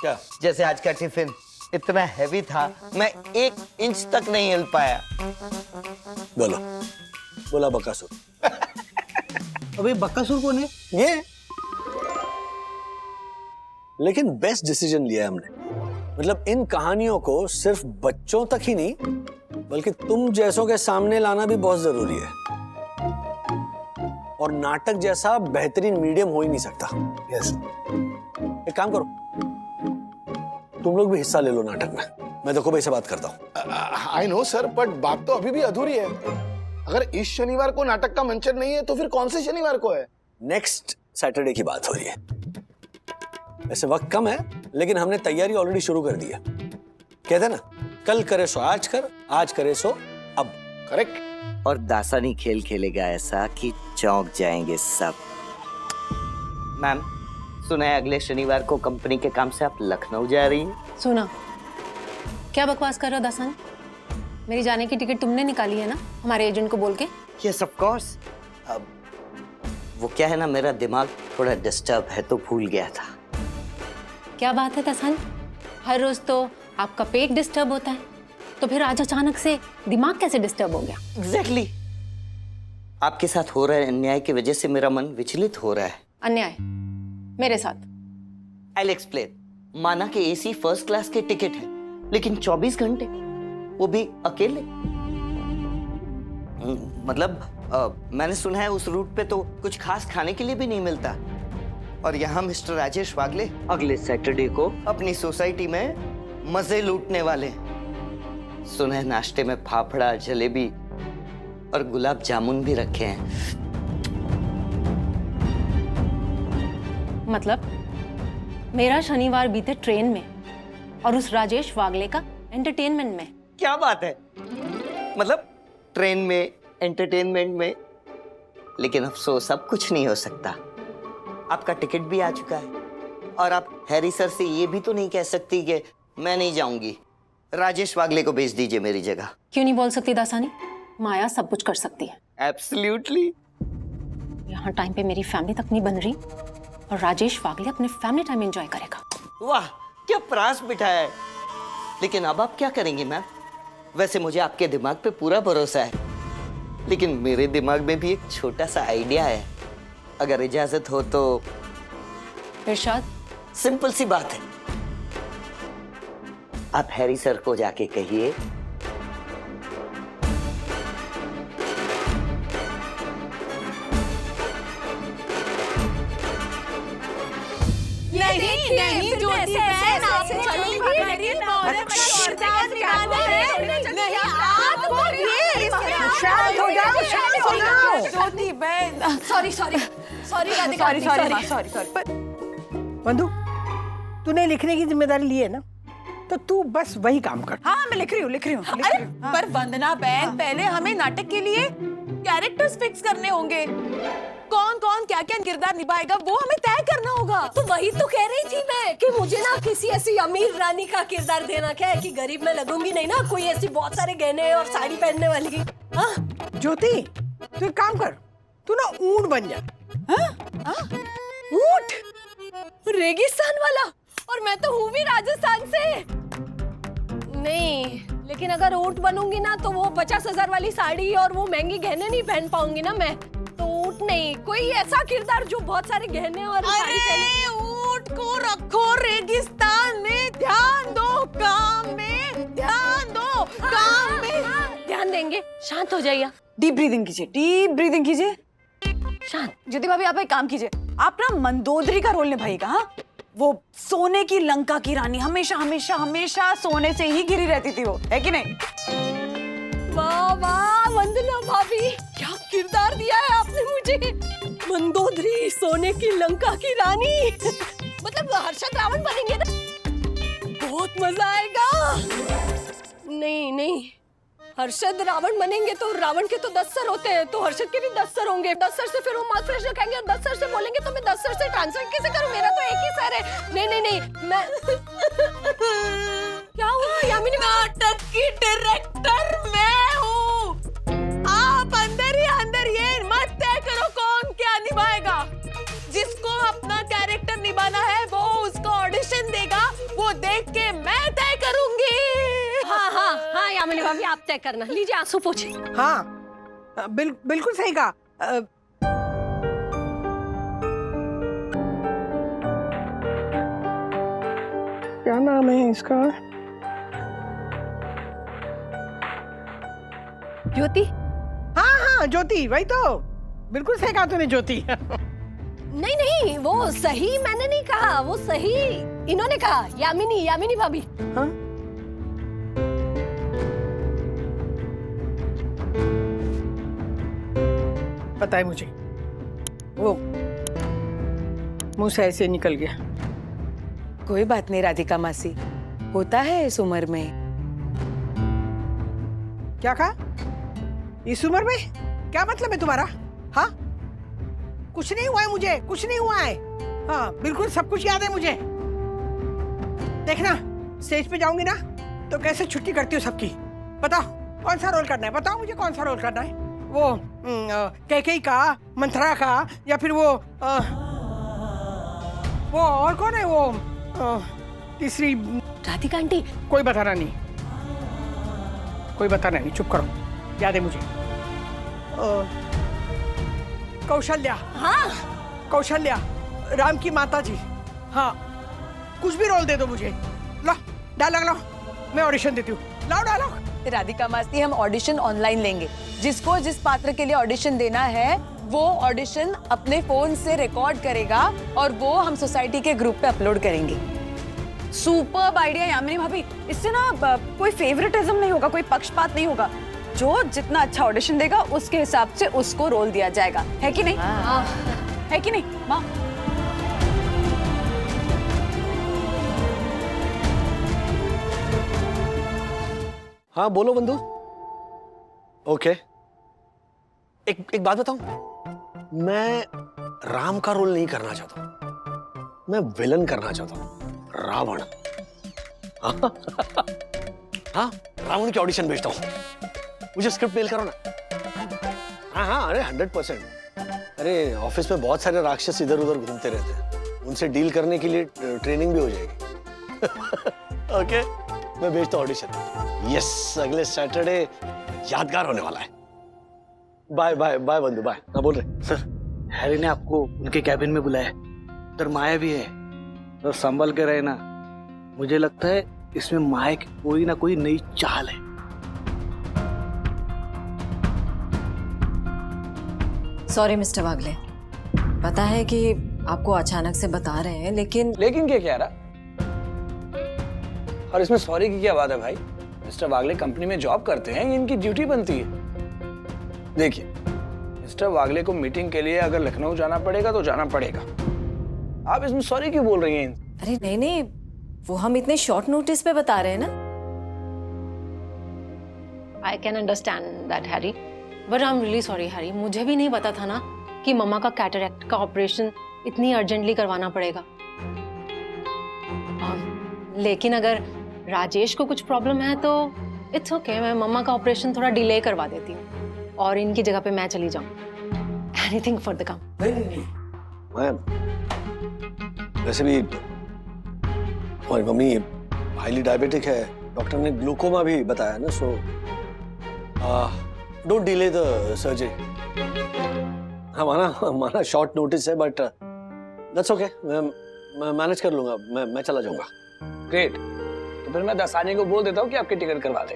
क्या? जैसे आज का टिफिन इतना हैवी था, मैं 1 इंच तक नहीं हिल पाया। बोला बकासुर। अबे बक्कासुर कौन है? ये लेकिन बेस्ट डिसीजन लिया है हमने। मतलब इन कहानियों को सिर्फ बच्चों तक ही नहीं, बल्कि तुम जैसों के सामने लाना भी बहुत जरूरी है। और नाटक जैसा बेहतरीन मीडियम हो ही नहीं सकता। यस। एक काम करो, तुम लोग भी हिस्सा ले लो नाटक में। मैं देखो भाई से बात करता हूँ। आई नो सर, बट बात तो अभी भी अधूरी है। अगर इस शनिवार को नाटक का मंचन नहीं है तो फिर कौन से शनिवार को है? नेक्स्ट सैटरडे की बात हो रही है। वैसे वक्त कम है, लेकिन हमने तैयारी ऑलरेडी शुरू कर दी है। कहते ना, कल करे सो आज कर, आज करे सो अब। करेक्ट। और दासानी खेल खेलेगा ऐसा कि चौंक जाएंगे सब। मैम, सुना है अगले शनिवार को कंपनी के काम से आप लखनऊ जा रही हैं? सुना। क्या बकवास कर रहे हो दासानी? मेरी जाने की टिकट तुमने निकाली है ना, हमारे एजेंट को बोल के? Yes of course. अब वो क्या है ना, मेरा दिमाग थोड़ा डिस्टर्ब है तो भूल गया था। क्या बात है दासानी, हर रोज तो आपका पेट डिस्टर्ब होता है, तो फिर आज अचानक से दिमाग कैसे डिस्टर्ब हो गया? एग्जैक्टली। आपके साथ हो रहे अन्याय की वजह से मेरा मन विचलित हो रहा है। अन्याय मेरे साथ? I'll explain। माना कि एसी फर्स्ट क्लास के टिकट है, लेकिन 24 घंटे, वो भी अकेले। मतलब मैंने सुना है उस रूट पे तो कुछ खास खाने के लिए भी नहीं मिलता। और यहाँ मिस्टर राजेश वागले अगले सैटरडे को अपनी सोसाइटी में मजे लूटने वाले हैं। सुना है नाश्ते में फाफड़ा, जलेबी और गुलाब जामुन भी रखे हैं। मतलब मेरा शनिवार बीते ट्रेन में और उस राजेश वागले का एंटरटेनमेंट में। क्या बात है, मतलब ट्रेन में, एंटरटेनमेंट में। लेकिन अफसोस अब कुछ नहीं हो सकता। आपका टिकट भी आ चुका है और आप हैरी सर से ये भी तो नहीं कह सकती कि मैं नहीं जाऊंगी, राजेश वागले को भेज दीजिए मेरी जगह। क्यों नहीं बोल सकती दासानी? माया सब कुछ कर सकती है। एब्सोल्युटली। यहाँ टाइम पे मेरी फैमिली तक नहीं बन रही और राजेश वागले अपने फैमिली टाइम एंजॉय करेगा। वाह, क्या प्रास बिठाया है। लेकिन अब आप क्या करेंगे मैम? वैसे मुझे आपके दिमाग पे पूरा भरोसा है, लेकिन मेरे दिमाग में भी एक छोटा सा आइडिया है। अगर इजाजत हो तो। इरशाद? सिंपल सी बात है, आप हैरी सर को जाके कहिए नहीं, जो बहन आप चली भी शांत हो जाओ, शांत हो जाओ। ज्योति बहन sorry sorry sorry Radhika sorry sorry sorry sorry बंधु तूने लिखने की जिम्मेदारी ली है ना, तो तू बस वही काम कर। हाँ मैं लिख रही हूँ। अरे पर वंदना बहन पहले हमें नाटक के लिए कैरेक्टर्स फिक्स करने होंगे, कौन कौन क्या क्या किरदार निभाएगा वो हमें तय करना होगा। तो वही तो कह रही थी मैं कि मुझे ना किसी ऐसी अमीर रानी का किरदार देना, क्या है कि गरीब में लगूंगी नहीं ना, कोई ऐसी बहुत सारे गहने और साड़ी पहनने वाली। हाँ ज्योति तू एक काम कर, तू ना ऊंट बन जा। ऊंट? रेगिस्तान वाला? और मैं तो हूँ भी राजस्थान से। नहीं, लेकिन अगर ऊंट बनूंगी ना तो वो 50,000 वाली साड़ी और वो महंगे गहने नहीं पहन पाऊंगी ना मैं। तो ऊंट नहीं, कोई ऐसा किरदार जो बहुत सारे गहने और साड़ी पहने। ऊंट को रखो रेगिस्तान में, ध्यान दो काम में, ध्यान दो काम में। ध्यान देंगे, शांत हो जाइए। डीप ब्रीदिंग कीजिए, डीप ब्रीदिंग कीजिए। शांत। ज्योति भाभी आप एक काम कीजिए, आप ना मंदोदरी का रोल निभाइएगा। हाँ वो सोने की लंका की रानी, हमेशा हमेशा हमेशा सोने से ही घिरी रहती थी वो, है कि नहीं? वाह वाह वंदना भाभी, क्या किरदार दिया है आपने मुझे। मंदोदरी, सोने की लंका की रानी। मतलब हर्षद रावण बनेंगे ना, बहुत मजा आएगा। नहीं नहीं, हर्षद रावण बनेंगे तो रावण के तो 10 सर होते हैं, तो हर्षद के भी 10 सर होंगे। 10 सर से फिर वो माउथ फ्रेशनर कहेंगे और 10 सर से बोलेंगे तो मैं 10 सर से ट्रांसलेट कैसे करूं? मेरा तो एक ही सर है। नहीं नहीं नहीं, मैं क्या हुआ यामिनी? नाटक की डायरेक्टर मैं हूँ। आप अंदर ही अंदर ये मत तय करो कौन क्या निभाएगा। जिसको अपना कैरेक्टर निभाना है वो उसको ऑडिशन देगा, वो देख के मैं तय करूंगी। हाँ हाँ हाँ यामिनी भाभी आप तय करना। लीजिए आंसू पोछिए। हाँ बिल्कुल सही कहा। क्या नाम है इसका? ज्योति। हाँ ज्योति, वही तो, बिल्कुल सही कहा तूने ज्योति। नहीं नहीं, वो सही मैंने नहीं कहा, वो सही इन्होंने कहा, यामिनी भाभी। हाँ? पता है मुझे, वो मुंह से ऐसे निकल गया। कोई बात नहीं राधिका मासी, होता है इस उम्र में। क्या कहा? इस उम्र में? क्या मतलब है तुम्हारा? हाँ कुछ नहीं हुआ है मुझे, कुछ नहीं हुआ है। हाँ बिल्कुल सब कुछ याद है मुझे। देखना स्टेज पे जाऊंगी ना तो कैसे छुट्टी करती हूँ सबकी। बताओ कौन सा रोल करना है, बताओ मुझे कौन सा रोल करना है। वो कैकेयी का, मंथरा का, या फिर वो और कौन है वो तीसरी? राधिका आंटी। कोई बताना नहीं, कोई बताना नहीं, चुप करो, याद है मुझे। कौशल्या। हाँ कौशल्या, राम की माता जी। हाँ कुछ भी रोल दे दो मुझे। लो डायलॉग लो, मैं ऑडिशन देती हूँ। लाओ डायलॉग। राधिका मासी हम ऑडिशन ऑनलाइन लेंगे, जिसको जिस पात्र के लिए ऑडिशन देना है वो ऑडिशन अपने फोन से रिकॉर्ड करेगा और वो हम सोसाइटी के ग्रुप पे अपलोड करेंगे। सुपर्ब आइडिया यामिनी भाभी, इससे ना कोई फेवरेटिज्म नहीं होगा, कोई पक्षपात नहीं होगा। जो जितना अच्छा ऑडिशन देगा उसके हिसाब से उसको रोल दिया जाएगा, है कि नहीं? है कि नहीं माँ? हाँ बोलो बंधु। ओके, एक बात बताऊं, मैं राम का रोल नहीं करना चाहता हूं, मैं विलन करना चाहता हूं, रावण। हाँ रावण की ऑडिशन भेजता हूं, मुझे स्क्रिप्ट मेल करो ना। हाँ अरे 100%। अरे ऑफिस में बहुत सारे राक्षस इधर उधर घूमते रहते हैं, उनसे डील करने के लिए ट्रेनिंग भी हो जाएगी। ओके मैं भेजता हूँ ऑडिशन। यस अगले सैटरडे यादगार होने वाला है। बाय बाय बाय बंधु, बाय। हाँ बोल रहे हैरी ने आपको उनके कैबिन में बुलाया, उधर माया भी है, तो संभल के रहे ना। मुझे लगता है इसमें माया की कोई ना कोई नई चाल है। सॉरी मिस्टर वागले, पता है कि आपको अचानक से बता रहे हैं, लेकिन क्या कह रहा? और इसमें सॉरी की क्या बात है भाई? मिस्टर वागले कंपनी में जॉब करते हैं, ये इनकी ड्यूटी बनती है। देखिए मिस्टर वागले को मीटिंग के लिए अगर लखनऊ जाना पड़ेगा तो जाना पड़ेगा। आप इसमें सॉरी क्यों बोल रही हैं? अरे नहीं नहीं, वो हम इतने शॉर्ट नोटिस पे बता रहे हैं ना। I can understand that Harry, but I am really sorry Harry. मुझे भी नहीं पता था ना कि मम्मा का कैटरैक्ट का ऑपरेशन इतनी अर्जेंटली करवाना पड़ेगा। लेकिन अगर राजेश को कुछ प्रॉब्लम है तो इट्स ओके, मैं मम्मा का ऑपरेशन थोड़ा डिले करवा देती हूँ और इनकी जगह पे मैं चली जाऊँ। एनीथिंग फॉर द काम। मैं वैसे भी हमारी मम्मी हाईली डायबिटिक है, डॉक्टर ने ग्लूकोमा भी बताया ना, so don't delay the surgery. हमारा शॉर्ट नोटिस है बट दैट्स ओके, मैं मैनेज कर लूंगा, मैं चला जाऊंगा। ग्रेट, तो फिर मैं दासानी को बोल देता हूँ कि आपकी टिकट करवा दे।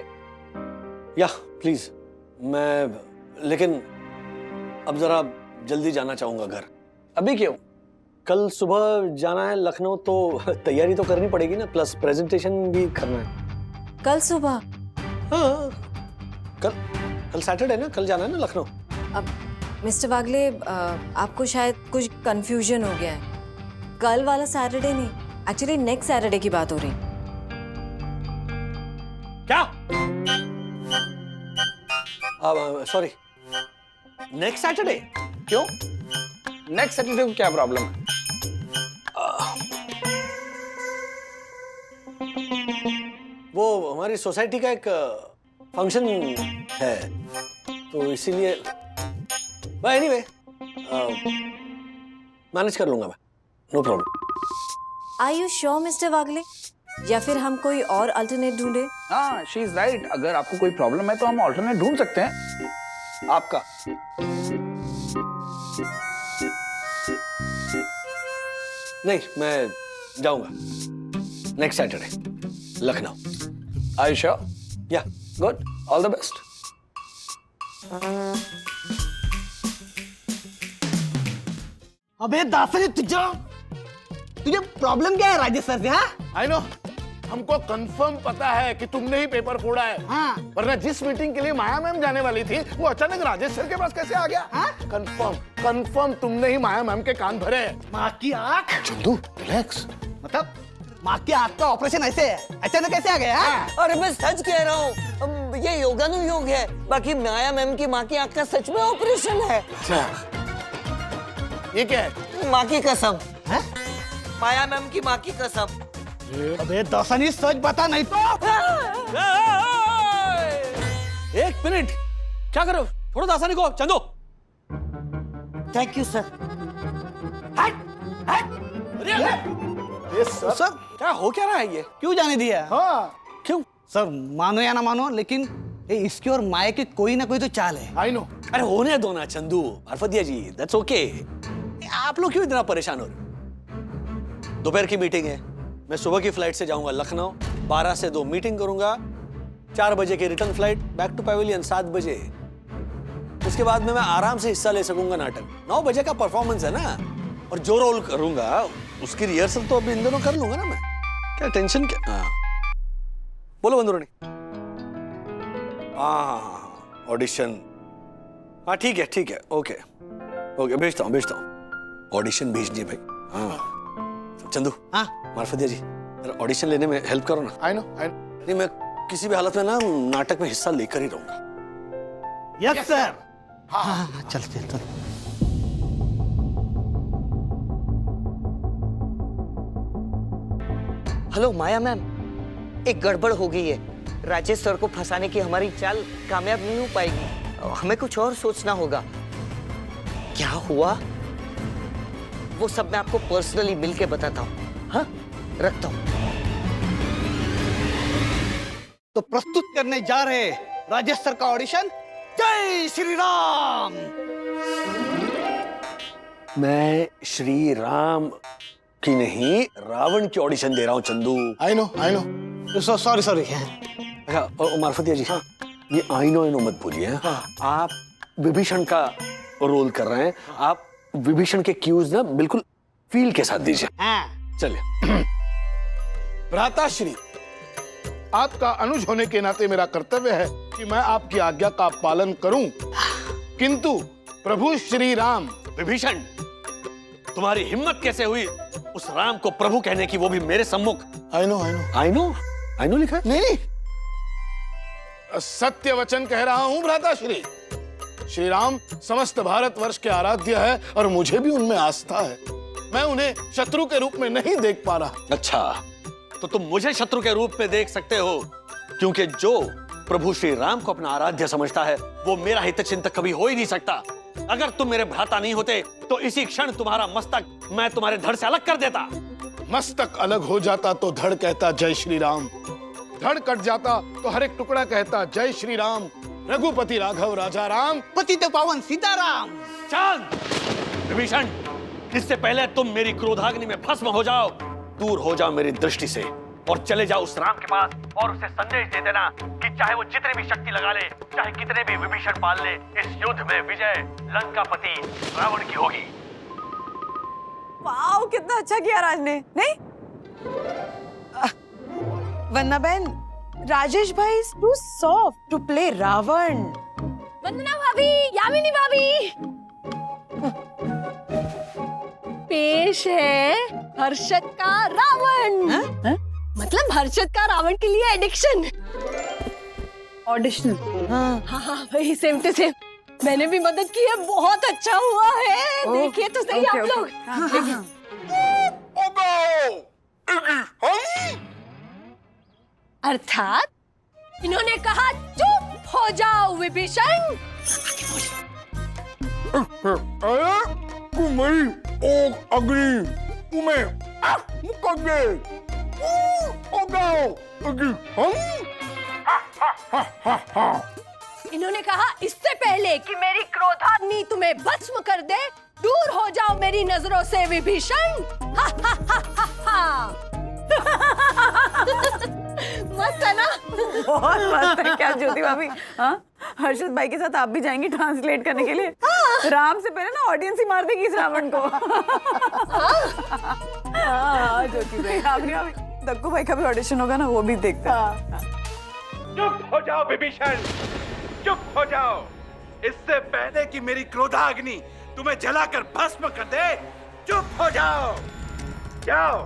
या प्लीज, लेकिन अब जरा जल्दी जाना चाहूंगा घर। अभी क्यों? कल सुबह जाना है लखनऊ, तो तैयारी तो करनी पड़ेगी ना, प्लस प्रेजेंटेशन भी करना है। कल सुबह? हाँ, कल सैटरडे ना, कल जाना है ना लखनऊ। अब मिस्टर वागले, आपको शायद कुछ कंफ्यूजन हो गया है। कल वाला सैटरडे नहीं, एक्चुअली नेक्स्ट सैटरडे की बात हो रही। क्या? Sorry, next Saturday? क्यों? नेक्स्ट सैटरडे को क्या प्रॉब्लम है? वो हमारी सोसाइटी का एक फंक्शन है, तो इसीलिए एनीवे मैनेज कर लूंगा मैं, no problem. Are you sure mister Wagle, या फिर हम कोई और अल्टरनेट ढूंढे? हाँ, शी इज राइट। अगर आपको कोई प्रॉब्लम है तो हम अल्टरनेट ढूंढ सकते हैं आपका। नहीं, मैं जाऊंगा next Saturday Lucknow. Are you sure? Yeah, good, all the best. अबे दासरी, तुझे प्रॉब्लम क्या है राजेश सर से? हाँ, आई नो, हमको कंफर्म पता है कि तुमने ही पेपर फोड़ा है। हाँ। वरना जिस मीटिंग के लिए माया मैम जाने वाली थी, वो अचानक राजेश सर के पास कैसे आ गया? हाँ? कंफर्म तुमने ही माया मैम के कान भरे हैं। माँ की आँख। चंदू, रिलैक्स। मतलब माँ की आँख का ऑपरेशन ऐसे है, अचानक कैसे आ गया? हाँ? अरे मैं सच कह रहा हूँ, ये योगानुयोग है। बाकी माया मैम की माँ की आँख का सच में ऑपरेशन है। ये क्या है? माँ की कसम। माया मैम की माँ की कसम। अबे दासानी, सच बता नहीं तो। एक मिनट, क्या करो? थोड़ा दासानी को। Chandu, thank you sir. ये सर क्या हो क्या रहा है? ये क्यों जाने दिया? हाँ, क्यों? सर मानो या ना मानो, लेकिन इसकी और माया की कोई ना कोई तो चाल है। I know. अरे होने दो ना चंदू, मार्फतिया जी, दैट्स ओके। आप लोग क्यों इतना परेशान हो रहे? दोपहर की मीटिंग है, मैं सुबह की फ्लाइट से जाऊंगा लखनऊ, 12 से 2 मीटिंग करूंगा, 4 बजे की return flight back to pavilion 7 बजे। उसके बाद में मैं आराम से हिस्सा ले सकूंगा नाटक। 9 बजे का परफॉर्मेंस है ना, और जो रोल करूंगा उसकी रिहर्सल तो अभी इन दोनों कर लूंगा ना मैं। क्या टेंशन क्या? हाँ, बोलो बंदुरानी। हाँ, ऑडिशन। हाँ ठीक है, ओके, भेजता हूँ। ऑडिशन भेजनी है भाई। हाँ चंदू। हाँ मार्फतिया जी, ऑडिशन लेने में हेल्प करो ना। I know. नहीं, मैं किसी भी हालत में ना नाटक में हिस्सा लेकर ही रहूंगा। Yes sir. हाँ, चल। हेलो माया मैम, एक गड़बड़ हो गई है। राजेश सर को फंसाने की हमारी चाल कामयाब नहीं हो पाएगी। हमें कुछ और सोचना होगा। क्या हुआ वो सब मैं आपको पर्सनली मिलके बताता हूँ। हाँ, रखता हूँ। तो प्रस्तुत करने जा रहे राजेश सर का ऑडिशन। जय श्री राम। मैं श्री राम की नहीं, रावण की ऑडिशन दे रहा हूँ चंदू। I know. सॉरी। अच्छा, मार्फतिया जी, हाँ, ये आई नो मत भूलिए। हाँ, आप विभीषण का रोल कर रहे हैं। आप विभीषण के क्यूज ना बिल्कुल फील के साथ दीजिए। हाँ। चलिए। भ्राताश्री, आपका अनुज होने के नाते मेरा कर्तव्य है कि मैं आपकी आज्ञा का पालन करूं, किंतु प्रभु श्री राम। विभीषण, तुम्हारी हिम्मत कैसे हुई उस राम को प्रभु कहने की, वो भी मेरे सम्मुख? आई नो लिखा है? नहीं, सत्य वचन कह रहा हूं भ्राता श्री। श्री राम समस्त भारतवर्ष के आराध्य है और मुझे भी उनमें आस्था है। मैं उन्हें शत्रु के रूप में नहीं देख पा रहा। अच्छा, तो तुम मुझे शत्रु के रूप में देख सकते हो, क्योंकि जो प्रभु श्री राम को अपना आराध्य समझता है वो मेरा हितचिंतक कभी हो ही नहीं सकता। अगर तुम मेरे भ्राता नहीं होते तो इसी क्षण तुम्हारा मस्तक मैं तुम्हारे धड़ से अलग कर देता। मस्तक अलग हो जाता तो धड़ कहता जय श्री राम, धड़ कट जाता तो हर एक टुकड़ा कहता जय श्री राम। रघुपति राघव राजा राम, पतित पावन सीताराम। चांद, विभीषण, इससे पहले तुम मेरी क्रोधाग्नि में भस्म हो जाओ, दूर हो जाओ मेरी दृष्टि से और चले जाओ उस राम के पास और उसे संदेश दे देना कि चाहे वो जितनी भी शक्ति लगा ले, चाहे कितने भी विभीषण पाल ले, इस युद्ध में विजय लंकापति रावण की होगी। वाओ, कितना अच्छा किया राज ने, नहीं? वंदना बहन, राजेश भाई is too soft to play Ravan. Vandana भाभी, यामिनी भाभी, पेश है हर्षद का रावण। मतलब हर्षद का रावण के लिए एडिक्शन। ऑडिशन। हाँ, वही सेम टू सेम। मैंने भी मदद की है, बहुत अच्छा हुआ है। देखिए तो सही आप लोग। अर्थात इन्होंने कहा चुप हो जाओ विभीषण। इन्होंने कहा इससे पहले कि मेरी क्रोधाग्नि तुम्हें भस्म कर दे, दूर हो जाओ मेरी नजरों से विभीषण। मस्त है ना? बहुत मस्त है। क्या ज्योति भाभी, हाँ, हर्षद भाई के साथ आप भी जाएंगी ट्रांसलेट करने के लिए? राम से पहले ना ऑडियंस ही मार देगी इस रावण को। हाँ, ज्योति भाई, भाभी, दक्कू भाई का भी ऑडिशन होगा ना, वो भी देखते हैं। चुप हो जाओ विभीषण, चुप हो जाओ। इससे पहले कि मेरी क्रोधाग्नि तुम्हें जलाकर भस्म कर दे, चुप हो जाओ। जाओ,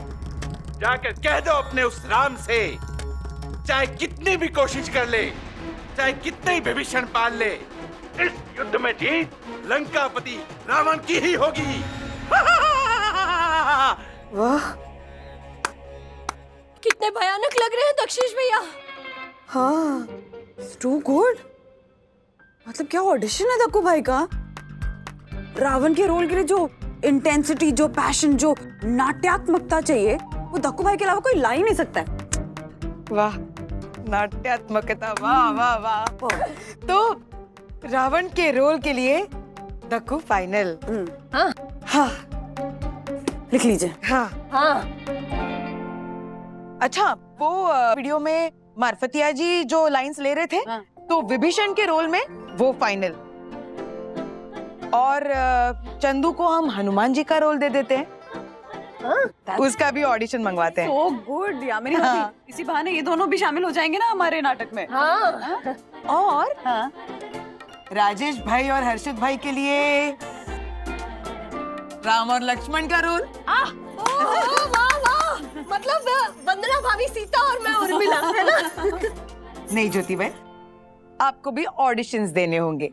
जाकर कह दो अपने उस राम से, चाहे कितनी भी कोशिश कर ले, चाहे कितने ही विभीषण पाल ले, इस युद्ध में जीत लंकापति रावण की ही होगी। वाह, कितने भयानक लग रहे हैं दक्षिश भैया। हाँ, टू गुड। मतलब क्या ऑडिशन है दक्कू भाई का? रावण के रोल के लिए जो इंटेंसिटी, जो पैशन, जो नाट्यात्मकता चाहिए, वो दक्कू भाई के अलावा कोई ला ही नहीं सकता है। वाह, नाट्यात्मकता, वाह वाह वाह। तो रावण के रोल के लिए दक्कू फाइनल। हाँ हाँ, लिख लीजिए। हाँ हाँ। अच्छा, वो वीडियो में मार्फतिया जी जो लाइंस ले रहे थे, तो विभीषण के रोल में वो फाइनल, और चंदू को हम हनुमान जी का रोल दे देते हैं। उसका भी ऑडिशन मंगवाते हैं। So good, यामिनी भाभी, इसी बहाने ये दोनों भी शामिल हो जाएंगे ना हमारे नाटक में। हाँ। और राजेश भाई और हर्षद भाई के लिए राम और लक्ष्मण का रोल। वाह वाह, मतलब वंदना भाभी सीता और मैं उर्मिला, है ना? नहीं ज्योति भाई, आपको भी ऑडिशंस देने होंगे।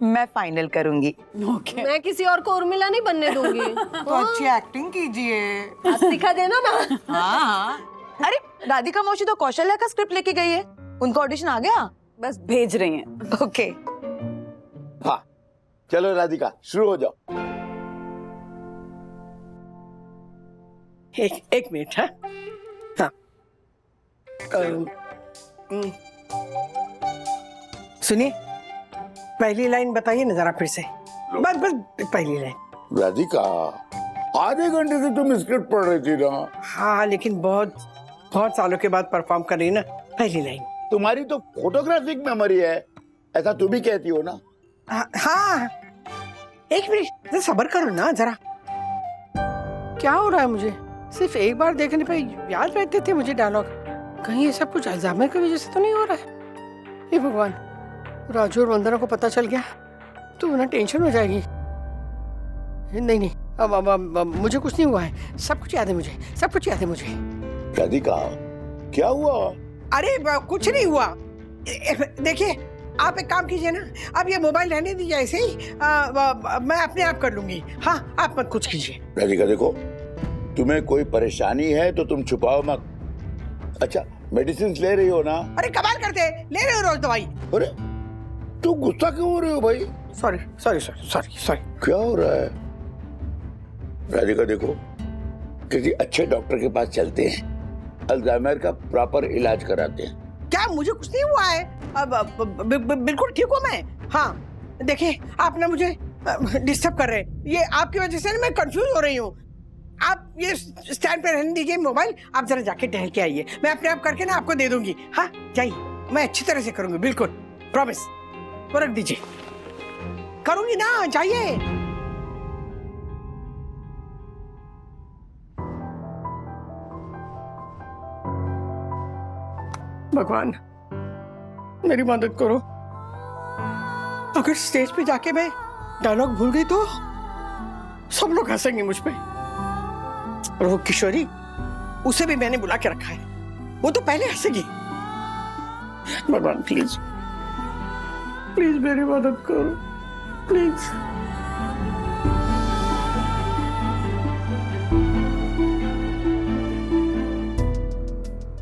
मैं फाइनल करूंगी। Okay. मैं किसी और को उर्मिला नहीं बनने दूंगी। तो अच्छी एक्टिंग कीजिए, सिखा देना ना। हाँ। अरे राधिका मौसी तो कौशल्या का स्क्रिप्ट लेके गई है, उनका ऑडिशन आ गया? बस भेज रही हैं। ओके। हाँ, चलो राधिका, शुरू हो जाओ। एक मिनट। हाँ, सुनिए, पहली लाइन बताइए ना जरा फिर से। बस पहली लाइन। राधिका, आधे घंटे से तुम स्क्रिप्ट पढ़ रही थी ना। हाँ, लेकिन बहुत सालों के बाद परफॉर्म कर रही है ना। पहली लाइन। तुम्हारी तो फोटोग्राफिक मेमोरी है, ऐसा तुम भी कहती हो ना। हाँ, एक मिनट सब्र करो ना जरा। क्या हो रहा है मुझे? सिर्फ एक बार देखने पे याद रहते थे मुझे डायलॉग। कहीं ये सब कुछ अल्जाइमर की वजह से तो नहीं हो रहा है? हे भगवान, राजू और वंदना को पता चल गया तू ना टेंशन हो जाएगी। नहीं नहीं, अब मुझे कुछ नहीं हुआ है, सब कुछ याद है मुझे, सब कुछ याद है मुझे। राधिका, क्या हुआ? अरे कुछ नहीं हुआ। देखिए, आप एक काम कीजिए ना, आप ये मोबाइल रहने दीजिए ऐसे ही, मैं अपने आप कर लूंगी। हाँ, आप मत कुछ कीजिए। राधिका देखो, तुम्हें कोई परेशानी है तो तुम छुपाओ मत। अच्छा, मेडिसिन ले रही हो ना? अरे कमाल करते हैं, ले रहे हो रोज दवाई। अरे तू गुस्सा क्यों हो रहे हो भाई? Sorry sorry sorry sorry sorry. क्या हो रहा है? राधिका देखो, किसी अच्छे डॉक्टर के पास चलते हैं, अल्जाइमर का प्रॉपर इलाज कराते हैं। क्या मुझे कुछ नहीं हुआ है, बिल्कुल ठीक हूँ मैं। हाँ देखिए, आप ना मुझे डिस्टर्ब कर रहे हैं, ये आपकी वजह से ना मैं कंफ्यूज हो रही हूँ। आप ये स्टैंड पे रहने दीजिए मोबाइल, आप जरा जाके टहल के आइए, मैं अपने आप करके ना आपको दे दूंगी। हाँ जाइए, मैं अच्छी तरह से करूंगी, बिल्कुल प्रॉमिस। वो रख दीजिए, करूंगी ना, जाइए। भगवान मेरी मदद करो, अगर स्टेज पे जाके मैं डायलॉग भूल गई तो सब लोग हंसेंगे मुझ पे। और वो किशोरी, उसे भी मैंने बुला के रखा है, वो तो पहले हंसेगी। भगवान प्लीज प्लीज मेरी मदद करो, प्लीज।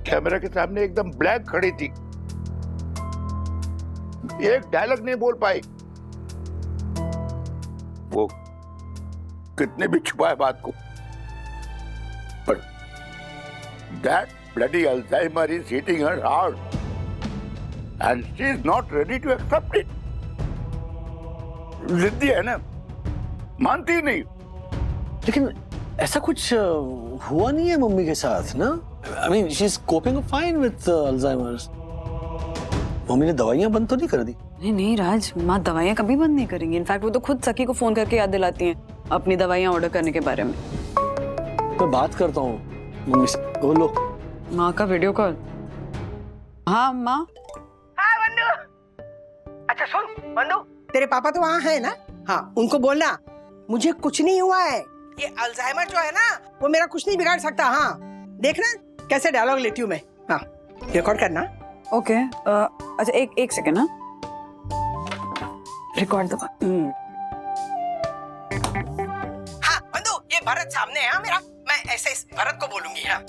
कैमरा के सामने एकदम ब्लैक खड़ी थी, एक डायलॉग नहीं बोल पाई। वो कितने भी छुपाए बात को, but that bloody Alzheimer is hitting her hard and she is not ready to accept it. जिद्दी है ना, मानती ही नहीं। लेकिन ऐसा कुछ हुआ नहीं है मम्मी के साथ ना? I mean, she's coping fine with Alzheimer's. Mummy ने दवाइयां बंद तो नहीं कर दी? नहीं नहीं राज, माँ दवाइयाँ कभी बंद नहीं करेंगी। इनफैक्ट वो तो खुद सखी को फोन करके याद दिलाती हैं अपनी दवाइयाँ ऑर्डर करने के बारे में। मैं बात करता हूँ मम्मी से। बोलो। माँ का वीडियो कॉल। हाँ माँ। हाँ बंदू। अच्छा सुन बंदू, तेरे पापा तो वहाँ है ना? हाँ, उनको बोलना मुझे कुछ नहीं हुआ है, ये अल्जाइमर जो है ना वो मेरा कुछ नहीं बिगाड़ सकता। हाँ देखना कैसे डायलॉग लेती हूँ मैं। हाँ रिकॉर्ड करना। ओके अच्छा एक सेकेंड ना, रिकॉर्ड दबा। हाँ बंदू, ये भरत सामने है मेरा, मैं ऐसे भरत को बोलूंगी। हाँ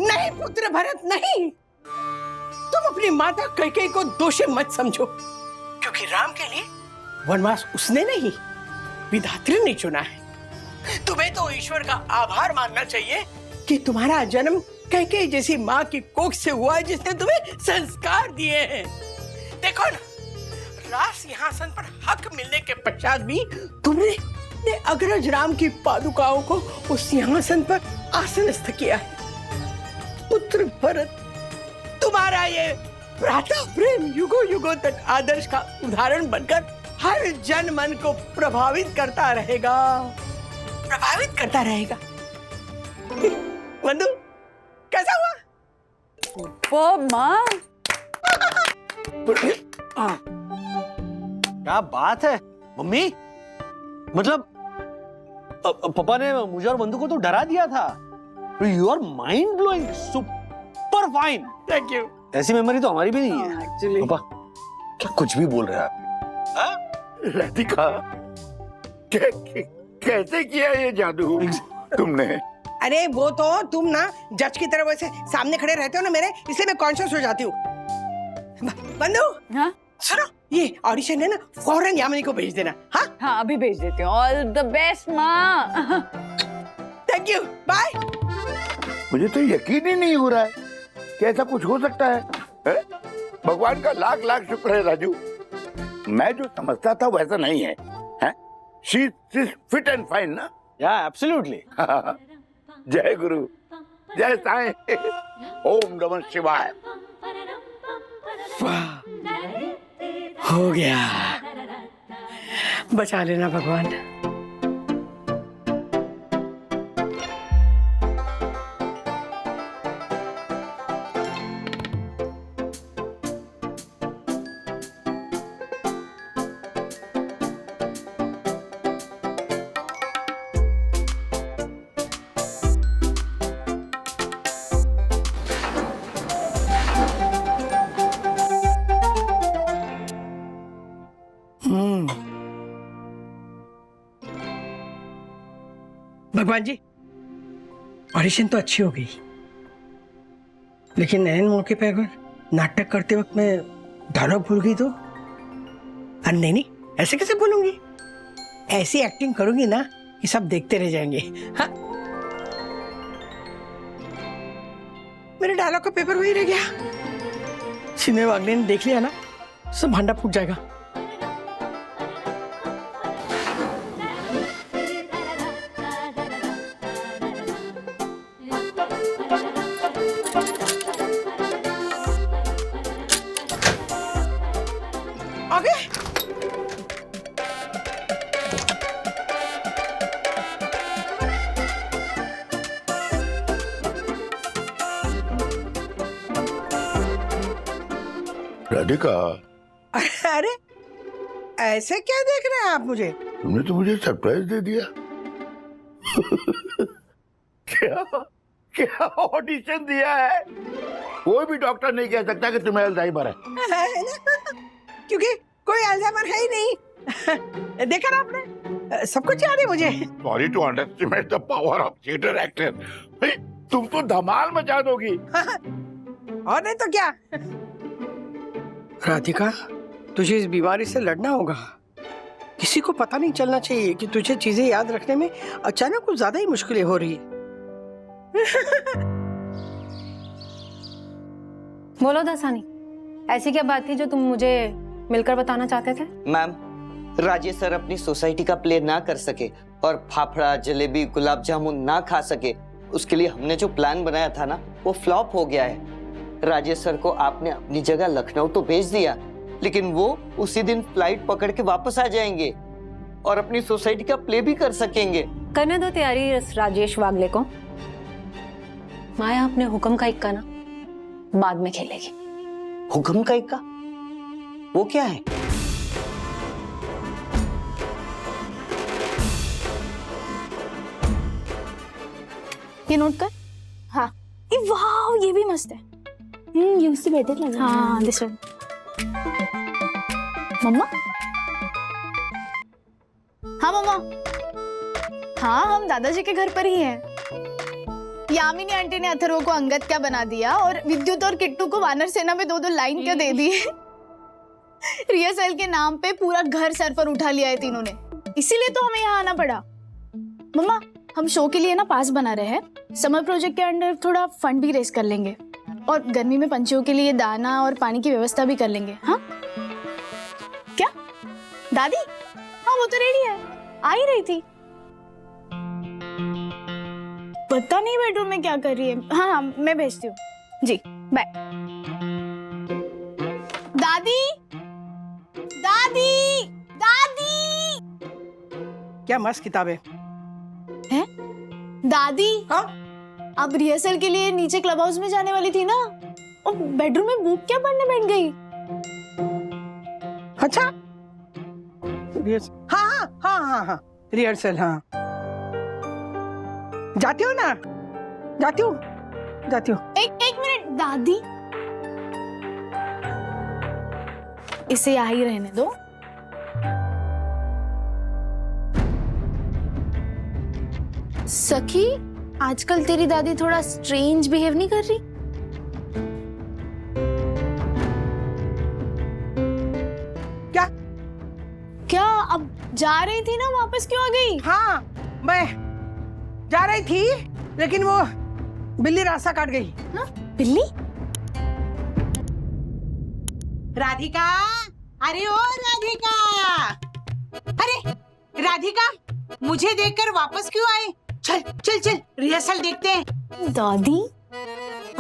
नहीं पुत्र भरत नहीं, तुम अपनी माता कैकेयी को दोषी मत समझो, क्योंकि राम के लिए वनवास उसने नहीं, विधात्री ने चुना है। तुम्हें तो ईश्वर का आभार मानना चाहिए कि तुम्हारा जन्म कैकेयी जैसी माँ की कोख से हुआ है, जिसने तुम्हें संस्कार दिए हैं। देखो ना, राज सिंहासन पर हक मिलने के पश्चात भी तुमने अग्रज राम की पादुकाओं को उस सिंहासन पर आसनस्थ किया है। पुत्र भरत, तुम्हारा ये भ्राता प्रेम युगों युगों तक आदर्श का उदाहरण बनकर हर जन मन को प्रभावित करता रहेगा, प्रभावित करता रहेगा। बंधु कैसा हुआ? वो माँ क्या बात है मम्मी, मतलब पापा ने मुझे और बंधु को तो डरा दिया था। You are mind blowing, super fine. Thank you. ऐसी मेमोरी तो हमारी भी नहीं है एक्चुअली। पापा क्या कुछ भी बोल रहे हैं आप? राधिका, कैसे किया ये जादू तुमने? अरे वो तो तुम ना जज की तरह वैसे सामने खड़े रहते हो ना मेरे, इसलिए मैं कॉन्शियस हो जाती हूँ। बंधु हाँ? सुनो, ये ऑडिशन है ना, फौरन यामिनी को भेज देना। हाँ हाँ अभी भेज देती हूँ। ऑल द बेस्ट माँ। Thank you, bye. मुझे तो यकीन ही नहीं हो रहा है कि ऐसा कुछ हो सकता है। भगवान का लाख लाख शुक्र है राजू, मैं जो समझता था वैसा नहीं है। She is fit and fine ना? या एब्सोल्युटली। जय गुरु, जय साईं, ओम नमः शिवाय। हो गया, बचा लेना भगवान। भगवान जी, ऑडिशन तो अच्छी हो गई, लेकिन ऐन मौके पे अगर नाटक करते वक्त मैं डायलॉग भूल गई तो? अरे नहीं नहीं, ऐसे कैसे भूलूंगी? ऐसी एक्टिंग करूंगी ना कि सब देखते रह जाएंगे। हाँ, मेरे डायलॉग का पेपर वही रह गया। सिने वागले ने देख लिया ना, सब भांडा फूट जाएगा। आगे राधिका, अरे ऐसे क्या देख रहे हैं आप मुझे? तुमने तो मुझे सरप्राइज दे दिया। क्या क्या ऑडिशन दिया है? कोई भी डॉक्टर नहीं कह सकता कि तुम्हें अल्जाइमर है। है ना? क्योंकि कोई अल्जाइमर है ही नहीं। देखा ना आपने, सब कुछ याद है मुझे। Sorry to underestimate the power of theatre actor. तुम तो धमाल मचा दोगी। और नहीं तो क्या। राधिका, तुझे इस बीमारी से लड़ना होगा। किसी को पता नहीं चलना चाहिए कि तुझे चीजें याद रखने में अचानक कुछ ज्यादा ही मुश्किलें हो रही है। बोलो दासानी, ऐसी क्या बात थी जो तुम मुझे मिलकर बताना चाहते थे? मैम, राजेश सर अपनी सोसाइटी का प्ले ना कर सके और फाफड़ा, जलेबी, गुलाब जामुन ना खा सके, उसके लिए हमने जो प्लान बनाया था ना, वो फ्लॉप हो गया है। राजेश सर को आपने अपनी जगह लखनऊ तो भेज दिया, लेकिन वो उसी दिन फ्लाइट पकड़ के वापस आ जाएंगे और अपनी सोसाइटी का प्ले भी कर सकेंगे। करने दो तैयारी इस राजेश वागले को। माया अपने हुक्म का इक्का ना बाद में खेलेगी। हुक्म का इक्का? वो क्या है? ये नोट कर। हाँ, ये वाह, ये भी मस्त है। ये उससे बेटर लग रहा है। हाँ, दिस वन। मम्मा? हाँ मम्मा। हाँ, हम दादाजी के घर पर ही हैं। यामिनी आंटी ने अथर्व को अंगद क्या बना दिया और विद्युत और किट्टू को वानर सेना में 2-2 लाइन क्या दे दी। रिहर्सल के नाम पे पूरा घर सर पर उठा लिया है तीनों ने, इसीलिए तो हमें यहाँ आना पड़ा। मम्मा, हम शो के लिए ना पास बना रहे हैं। समर प्रोजेक्ट के अंडर थोड़ा फंड भी रेस कर लेंगे और गर्मी में पंछियों के लिए दाना और पानी की व्यवस्था भी कर लेंगे। हाँ क्या दादी? हाँ, वो तो रेडी है, आ ही रही थी। पता नहीं बेडरूम में क्या कर रही है। हाँ हाँ, मैं भेजती हूँ जी, बाय। दादी, दादी, दादी। क्या मस्त किताबें हैं? दादी, हाँ? अब रिहर्सल के लिए नीचे क्लब हाउस में जाने वाली थी ना, और बेडरूम में बुक क्या पढ़ने बैठ गई? अच्छा, हाँ हाँ हाँ हाँ, रिहर्सल। हाँ, जाती हो ना? जाती हूँ, जाती हूँ। एक मिनट दादी, इसे यहाँ ही रहने दो। सखी, आजकल तेरी दादी थोड़ा स्ट्रेंज बिहेव नहीं कर रही? क्या क्या अब जा रही थी ना, वापस क्यों आ गई? हाँ, मैं जा रही थी, लेकिन वो बिल्ली रास्ता काट गई। हाँ? बिल्ली? राधिका, अरे ओ राधिका, अरे राधिका, मुझे देखकर वापस क्यों आई? चल चल चल, रिहर्सल देखते हैं। दादी,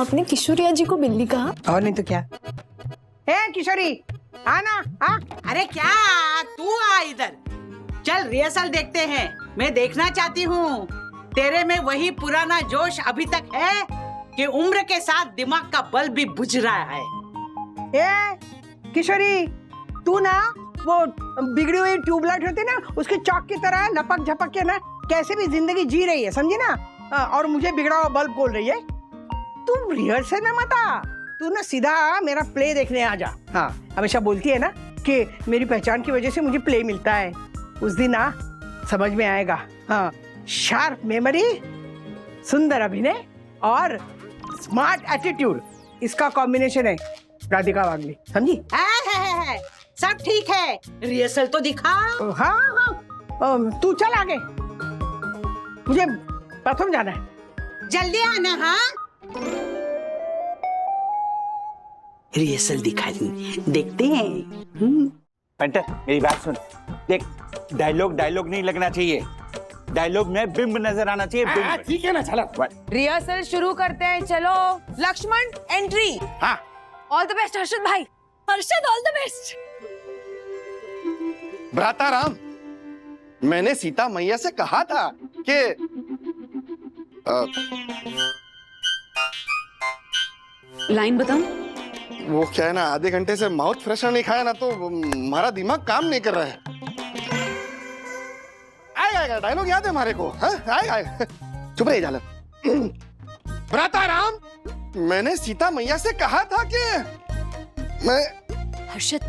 आपने किशोरिया जी को बिल्ली कहा? और नहीं तो क्या। ए किशोरी, आना। हाँ, अरे क्या, तू आ इधर। चल रिहर्सल देखते हैं, मैं देखना चाहती हूँ तेरे में वही पुराना जोश अभी तक है कि उम्र के साथ दिमाग का बल्ब भी बुझ रहा है। ए किशोरी, तू ना वो बिगड़ी हुई ट्यूबलाइट होती ना, उसके चौक की तरह लपक झपक के ना कैसे भी जिंदगी जी रही है, समझी ना? और मुझे बिगड़ा हुआ बल्ब बोल रही है। तुम रिहर्सल में मत आ, तू ना सीधा मेरा प्ले देखने आ जा। हाँ, हमेशा बोलती है ना कि मेरी पहचान की वजह से मुझे प्ले मिलता है। उस दिन समझ में आएगा। हाँ, शार्प मेमोरी, सुंदर अभिनय और स्मार्ट एटीट्यूड, इसका कॉम्बिनेशन है राधिका वागले, समझी? है। सब ठीक है, रिहर्सल तो दिखा। हाँ हाँ, तू चल आगे, मुझे बाथरूम जाना है। जल्दी आना। हाँ, रिहर्सल दिखा देखते हैं। पेंटर मेरी बात सुन, देख डायलॉग नहीं लगना चाहिए, डायलॉग में बिंब नजर आना चाहिए। बिंब। ठीक है ना, चलो रिहर्सल शुरू करते हैं। चलो लक्ष्मण, एंट्री। हाँ, ऑल द बेस्ट हर्षद भाई। Harshad, all the best. भ्राता राम, मैंने सीता मैया से कहा था कि लाइन बताऊं? वो क्या है ना, आधे घंटे से माउथ फ्रेशनर नहीं खाया ना, तो हमारा दिमाग काम नहीं कर रहा है। आएगा डायलॉग याद है हमारे को? हाँ, आएगा। चुप रही झालर। भ्राता राम, मैंने सीता मैया से कहा था कि मैं हर्षद,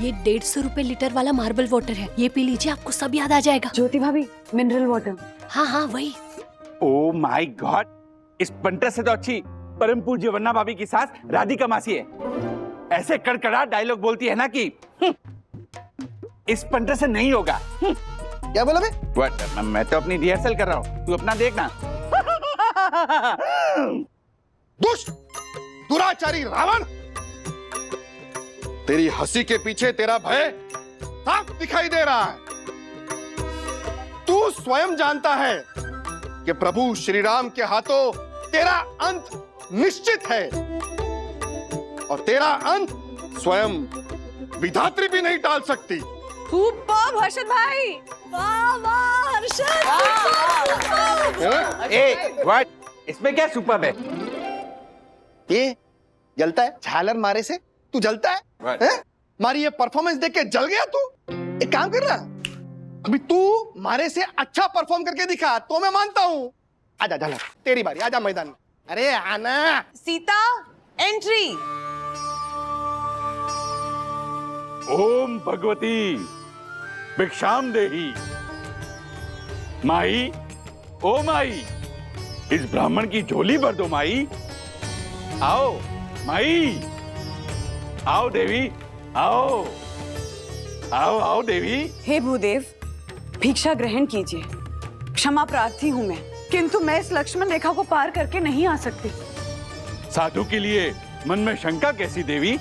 ये 150 रुपए लीटर वाला मार्बल वाटर है, ये पी लीजिए, आपको सब याद आ जाएगा। ज्योति भाभी, मिनरल वाटर। हाँ हाँ वही। ओ माय गॉड, इस पंटर से तो अच्छी परम पूज्य वन्ना भाभी की सास राधिका मासी है। ऐसे कड़कड़ा डायलॉग बोलती है ना कि इस पंटर से नहीं होगा। क्या बोला बे? मैं तो अपनी रिहर्सल कर रहा हूँ, तू अपना देखना। दुष्ट, दुराचारी रावण, तेरी हंसी के पीछे तेरा भय साफ दिखाई दे रहा है। तू स्वयं जानता है कि प्रभु श्री राम के हाथों तेरा अंत निश्चित है, और तेरा अंत स्वयं विधात्री भी नहीं टाल सकती। सुपर्ब हर्षद भाई, वाह वाह हर्षद, सुपर्ब। A, what? इसमें क्या सुपर्ब है? ये जलता है झालर मारे से? तू जलता है? मारी ये परफॉर्मेंस देख के जल गया तू? एक काम कर रहा, अभी तू मारे से अच्छा परफॉर्म करके दिखा तो मैं मानता हूँ। आजा झालर, तेरी बारी, आजा मैदान में। अरे आना। सीता, एंट्री। ओम भगवती भिक्षाम देही। माई, ओ माई, इस ब्राह्मण की झोली भर दो माई। आओ माई, आओ देवी, आओ आओ आओ देवी। हे भूदेव, भिक्षा ग्रहण कीजिए। क्षमा प्रार्थी हूँ मैं, किंतु मैं इस लक्ष्मण रेखा को पार करके नहीं आ सकती। साधु के लिए मन में शंका कैसी देवी?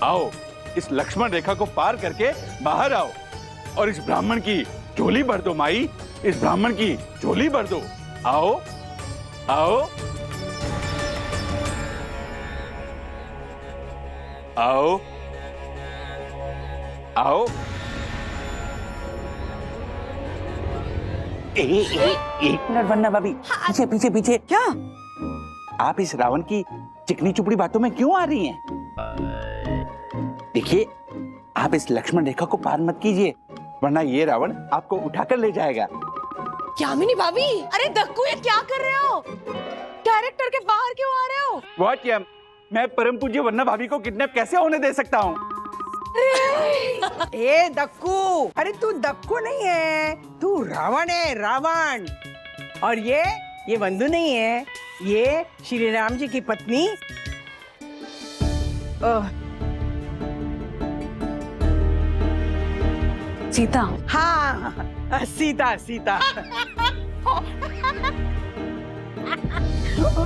आओ, इस लक्ष्मण रेखा को पार करके बाहर आओ और इस ब्राह्मण की झोली भर दो माई, इस ब्राह्मण की झोली भर दो। आओ आओ आओ आओ। एक मिनट वन्ना भाभी, पीछे पीछे पीछे। क्या आप इस रावण की चिकनी चुपड़ी बातों में क्यों आ रही हैं? देखिए, आप इस लक्ष्मण रेखा को पार मत कीजिए, वरना ये रावण आपको उठाकर ले जाएगा। यामिनी भाभी, अरे दक्कू, ये क्या कर रहे हो? कैरेक्टर के बाहर क्यों आ रहे हो? व्हाट यार, मैं परम पूज्य वन्ना भाभी को किडनैप कैसे होने दे सकता हूँ? ए दक्कू, अरे तू दक्कू नहीं है, तू रावण है, रावण। और ये बंधु नहीं है, ये श्री राम जी की पत्नी सीता। हाँ, सीता सीता।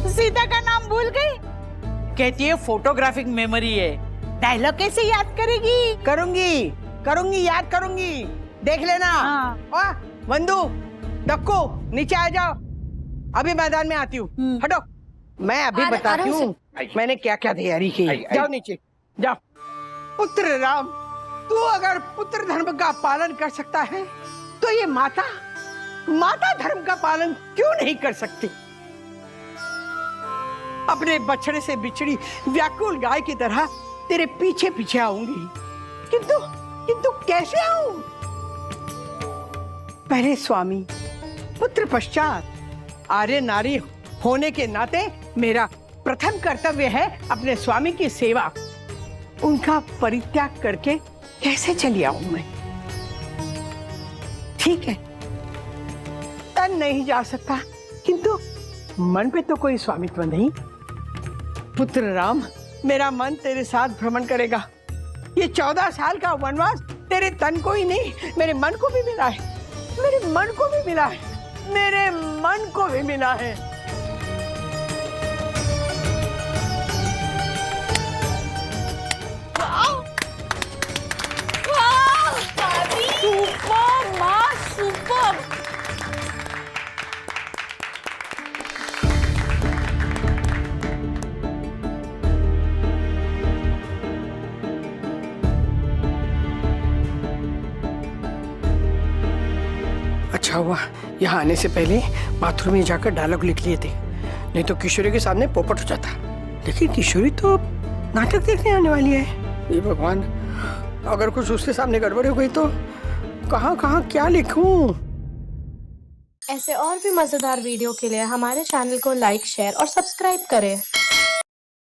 सीता का नाम भूल गई? कहती है फोटोग्राफिक मेमोरी है, डायलॉग कैसे याद करेगी? करूंगी, याद करूंगी, देख लेना। हाँ। बंधु, दक्कू, नीचे आ जाओ, अभी मैदान में आती हूँ। हटो, मैं अभी बताती हूँ मैंने क्या क्या तैयारी की। जाओ नीचे, जाओ। पुत्र राम, तू अगर पुत्र धर्म का पालन कर सकता है तो ये माता धर्म का पालन क्यों नहीं कर सकती? अपने बछड़े से बिछड़ी व्याकुल गाय की तरह तेरे पीछे पीछे आऊंगी, किंतु कैसे आऊं? पहले स्वामी, पुत्र पश्चात आर्य नारी होने के नाते मेरा प्रथम कर्तव्य है अपने स्वामी की सेवा। उनका परित्याग करके कैसे चली आऊं मैं? ठीक है, तन नहीं जा सकता, किंतु मन पे तो कोई स्वामित्व नहीं। पुत्र राम, मेरा मन तेरे साथ भ्रमण करेगा। ये 14 साल का वनवास तेरे तन को ही नहीं, मेरे मन को भी मिला है। मेरे मन को भी मिला है। मेरे मन को भी मिला है। सुपर माँ, सुपर। अच्छा हुआ यहाँ आने से पहले बाथरूम में जाकर डायलॉग लिख लिए थे, नहीं तो किशोरी के सामने पोपट हो जाता। लेकिन किशोरी तो नाटक देखने आने वाली है। ये भगवान, अगर कुछ उसके सामने गड़बड़ हो गई तो कहाँ कहाँ क्या लिखूं? ऐसे और भी मजेदार वीडियो के लिए हमारे चैनल को लाइक, शेयर और सब्सक्राइब करें।